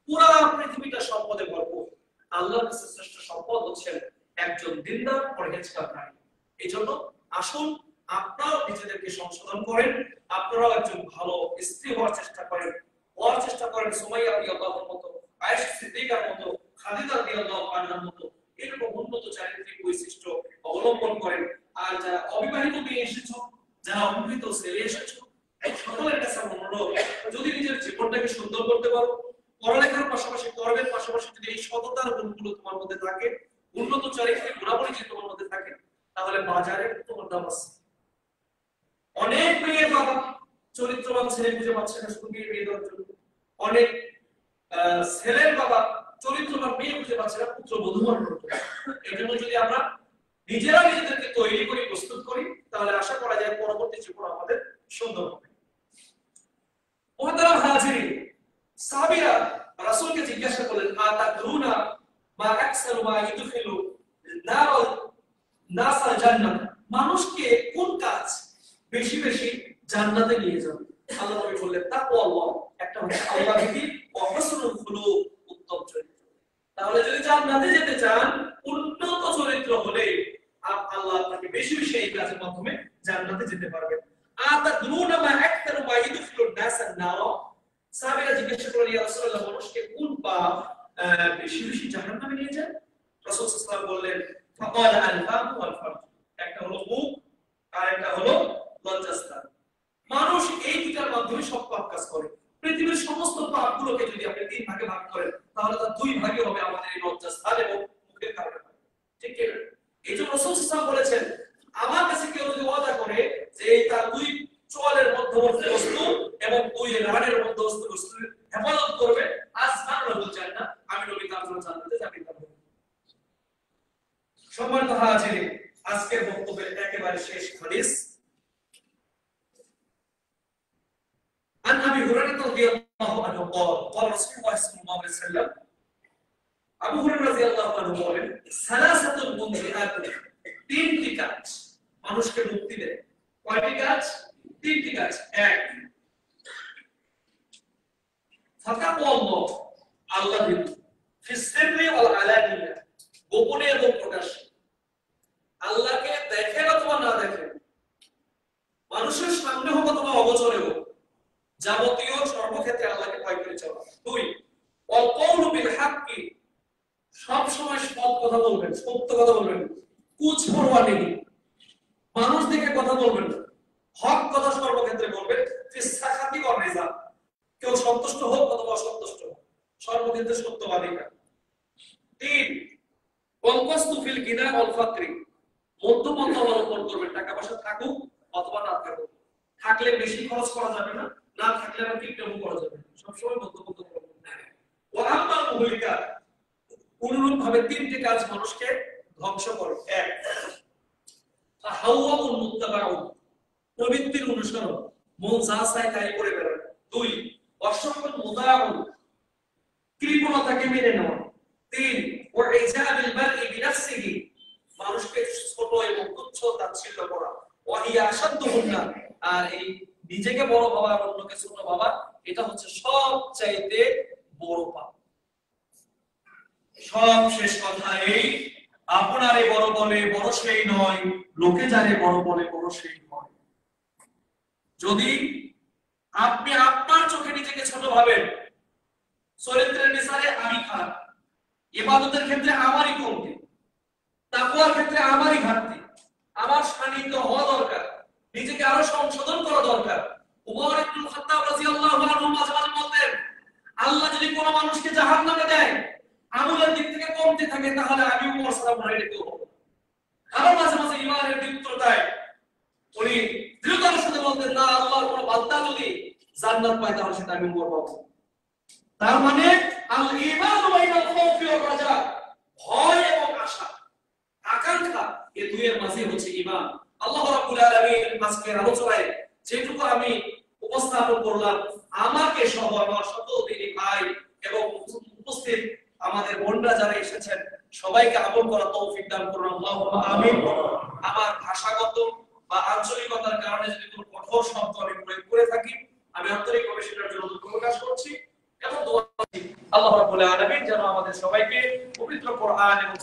পুরো পৃথিবীটা সম্পদে ভরপুর, আল্লাহর কাছে শ্রেষ্ঠ সম্পদ হচ্ছেন একজন দিনদার পরহেজগার। এইজন্য আসুন আপনারাও নিজেদেরকে সংশোধন করেন, আপনারাও একজন ভালো স্ত্রী হওয়ার চেষ্টা করেন, সুমাইয়া রাদিয়াল্লাহু মতো, আয়েশা সিদ্দিকার মতো, খাদিজা রাদিয়াল্লাহু আনহার মতো এরকম উন্নত চারিত্রিক বৈশিষ্ট্য অবলম্বন করেন। আর যারা অবিবাহিত মেয়ে এসেছো, যারা অবিবাহিত ছেলে এসেছো, সকলের কাছে অনুরোধ, যদি নিজের জীবনটাকে সুন্দর করতে পারো, পড়ালেখার পাশাপাশি কর্মের পাশাপাশি যদি এই সততার গুণগুলো তোমার মধ্যে থাকে, উন্নত চারিত্রিক গুণাবলী যদি তোমার মধ্যে থাকে, তাহলে বাজারে তোমার দাম আছে। অনেক মেয়ের বাবা চরিত্রবান ছেলে খুঁজে পাচ্ছে না শুধু বিয়ে দেওয়ার জন্য, অনেক ছেলের বাবা চরিত্রবান মেয়ে খুঁজে পাচ্ছে না পুত্র বধূ বানানোর জন্য। এই জন্য যদি আমরা নিজেরা নিজেদেরকে তৈরি করি, প্রস্তুত করি, তাহলে আশা করা যায় পরবর্তী জীবন আমাদের সুন্দর হবে। মুহতারাম হাজিরিন, সাহাবীরা রাসূলকে জিজ্ঞাসা করলেন, আতাদরুনা মা আকসারু মা ইদখিলু নাসাল জান্নাত, মানুষকে কোন কাজ বেশি বেশি জান্নাতে নিয়ে যাবে? আল্লাহ নবী বললেন, তাকওয়াল্লাহ, একটা হচ্ছে আল্লাহ ভীতি, ওয়া হুসনুল খুলুক, উত্তম চরিত্র। তাহলে যদি জান্নাতে যেতে চান, উন্নত চরিত্র হলে আল্লাহ আপনাকে বেশি বেশি এই কাজের মাধ্যমে জান্নাতে যেতে পারবেন। আতাদরুনা মা আকসারু মা ইদখিলু নাসান নার, সাহাবীরা জিজ্ঞাসা করলেন, ইয়া রাসূলুল্লাহ, মানুষকে কোন পাপ বেশি বেশি জাহান্নামে নিয়ে যায়? রাসূল সাল্লাল্লাহু আলাইহি ওয়াসাল্লাম বললেন, ফাকালা আল-ফাম ওয়াল ফারজ, একটা হলো মুখ আর একটা হলো লজ্জাস্থান। মানুষ এই দুটার মাধ্যমে সব পাপ কাজ করে। পৃথিবীর সমস্ত পাপগুলোকে যদি আপনি তিন ভাগে ভাগ করেন, তাহলে তার দুই ভাগে হবে আমাদের এই লজ্জাস্থান এবং মুখের কারণে। ঠিক কি না? এই জন্য রাসূল সাল্লাল্লাহু আলাইহি ওয়াসাল্লাম বলেছেন, আমার কাছে কেউ যদি ওয়াদা করে যে তার দুই চোয়ালের মধ্যবর্তী বস্তু এবং দুই রানের মধ্যবর্তী বস্তু হেফাজত করবে, আসমান লাহুল জান্নাহ, আমি নবী তার জন্য জান্নাতে যাবেন। সম্মানিত হাজিরিন, আজকের বক্তব্যের একেবারে শেষ হাদিস। عن ابي هريره رضي الله عنه قال قال رسول الله صلى الله عليه وسلم, আবু হুরায়রা রাদিয়াল্লাহু আনহু বলেন, সালাসাতুল মুনজিআত, তিনটি কাজ মানুষকে মুক্তি দেয়। কয়টি কাজ? তিনটি কাজ। এক, ফাতাকুল্লাহ, আল্লাহ ভীতি, ফিস সিররি ওয়াল আলানিয়া, গোপনে এবং প্রকাশ্যে। আল্লাহকে দেখেন অথবা না দেখেন, মানুষের সামনে হোক অথবা অগোচরে হোক, যাবতীয় সর্বক্ষেত্রে আল্লাহকে ভয় করে চলা। দুই, ওয়াল কওলু বিল হাক্কি, সব সময় সৎ কথা বলবেন, সত্য কথা বলবেন, কুছ পরোয়া নেই, মানুষ দেখে কথা বলবেন না, হক কথা সর্বক্ষেত্রে বলবেন। ফিস সাখাতি ওয়ার রিজা, কেউ সন্তুষ্ট হোক অথবা অসন্তুষ্ট হোক, সর্বক্ষেত্রে সত্যবাদী না। তিন, ওয়াল কসদু ফিল গিনা ওয়াল ফাকরি, মধ্যপন্থা অবলম্বন করবেন, টাকা পয়সা থাকুক অথবা না থাকুক, থাকলে বেশি খরচ করা যাবে না, না থাকলে আবার কিপটেমো করা যাবে না, সবসময় মধ্যপন্থা অবলম্বন করবেন। ওয়া আম্মাল মুহলিকাত, অনুরূপ ভাবে তিনটি কাজ মানুষকে ধ্বংস করে। এক, ফাহাওয়াউল মুত্তাবাউন, প্রবৃত্তির অনুসরণ, মন যা চায় তাই করে বেড়ানো। দুই, অসম্পদ মুদাউন, কৃপণতাকে মেনে নেওয়া। তিন, ওয়া ইজাবিল মারই বিনাফসিহি, মানুষকে ছোট এবং তুচ্ছ তাচ্ছিল্য করা। ওয়া হিয়া আশাদ্দুহুন্না, আর এই নিজেকে বড় ভাবা আর অন্যকে ছোট ভাবা, এটা হচ্ছে সবচাইতে বড় পাপ। সব শেষ কথা এই, আপনারে বড় বলে বড় সেই নয়, লোকে যারে বড় বলে বড় সেই নয়। যদি আপনি আপনার চোখে নিজেকে ছোট ভাবেন, চরিত্রের বিচারে আমি খারাপ, ইবাদতের ক্ষেত্রে আমারই কমতি, তাকওয়ার ক্ষেত্রে আমারই ঘাটতি, আমার সান্নিধ্য হওয়া দরকার, নিজেকে আরো সংশোধন করা দরকার। উমর ইবনে খাত্তাব রাদিয়াল্লাহু আনহু মাঝে মাঝে বলতেন, আল্লাহ যদি কোনো মানুষকে জাহান্নামে দেয়, আমলের দিক থেকে কমতে থাকে, তাহলে আমি উমর সাল্লাল্লাহু আলাইহি ওয়াসাল্লাম হব। কারণ মাঝে মাঝে ইমানের দীপ্ততায় উনি দৃঢ়তার সাথে বলতেন, না, আল্লাহর কোনো বান্দা যদি জান্নাত পায় তাহলে সেটা আমি উমর পাবো। তার মানে আল ঈমানু বাইনাল খাউফি ওয়ার রাজা, ভয় এবং আশা, আকাঙ্ক্ষা, এই দুইয়ের মাঝে হচ্ছে ঈমান। আল্লাহ রাব্বুল আলামিন আজকের আলোচনায় যেটুকু আমি উপস্থাপন করলাম, আমাকে সহ আমার সকল দিনী ভাই এবং উপস্থিত আমাদের বোনরা যারা এসেছেন, সবাইকে আমল করার তৌফিক দান করুন, আল্লাহুম্মা আমিন। আমার ভাষাগত বা আঞ্চলিকতার কারণে যদি কোনো কঠোর শব্দ আমি প্রয়োগ করে থাকি, আমি আন্তরিকভাবে সেটার জন্য দুঃখ প্রকাশ করছি এবং দোয়া করছি আল্লাহ রাব্বুল আলামিন যেন আমাদের সবাইকে পবিত্র কোরআন এবং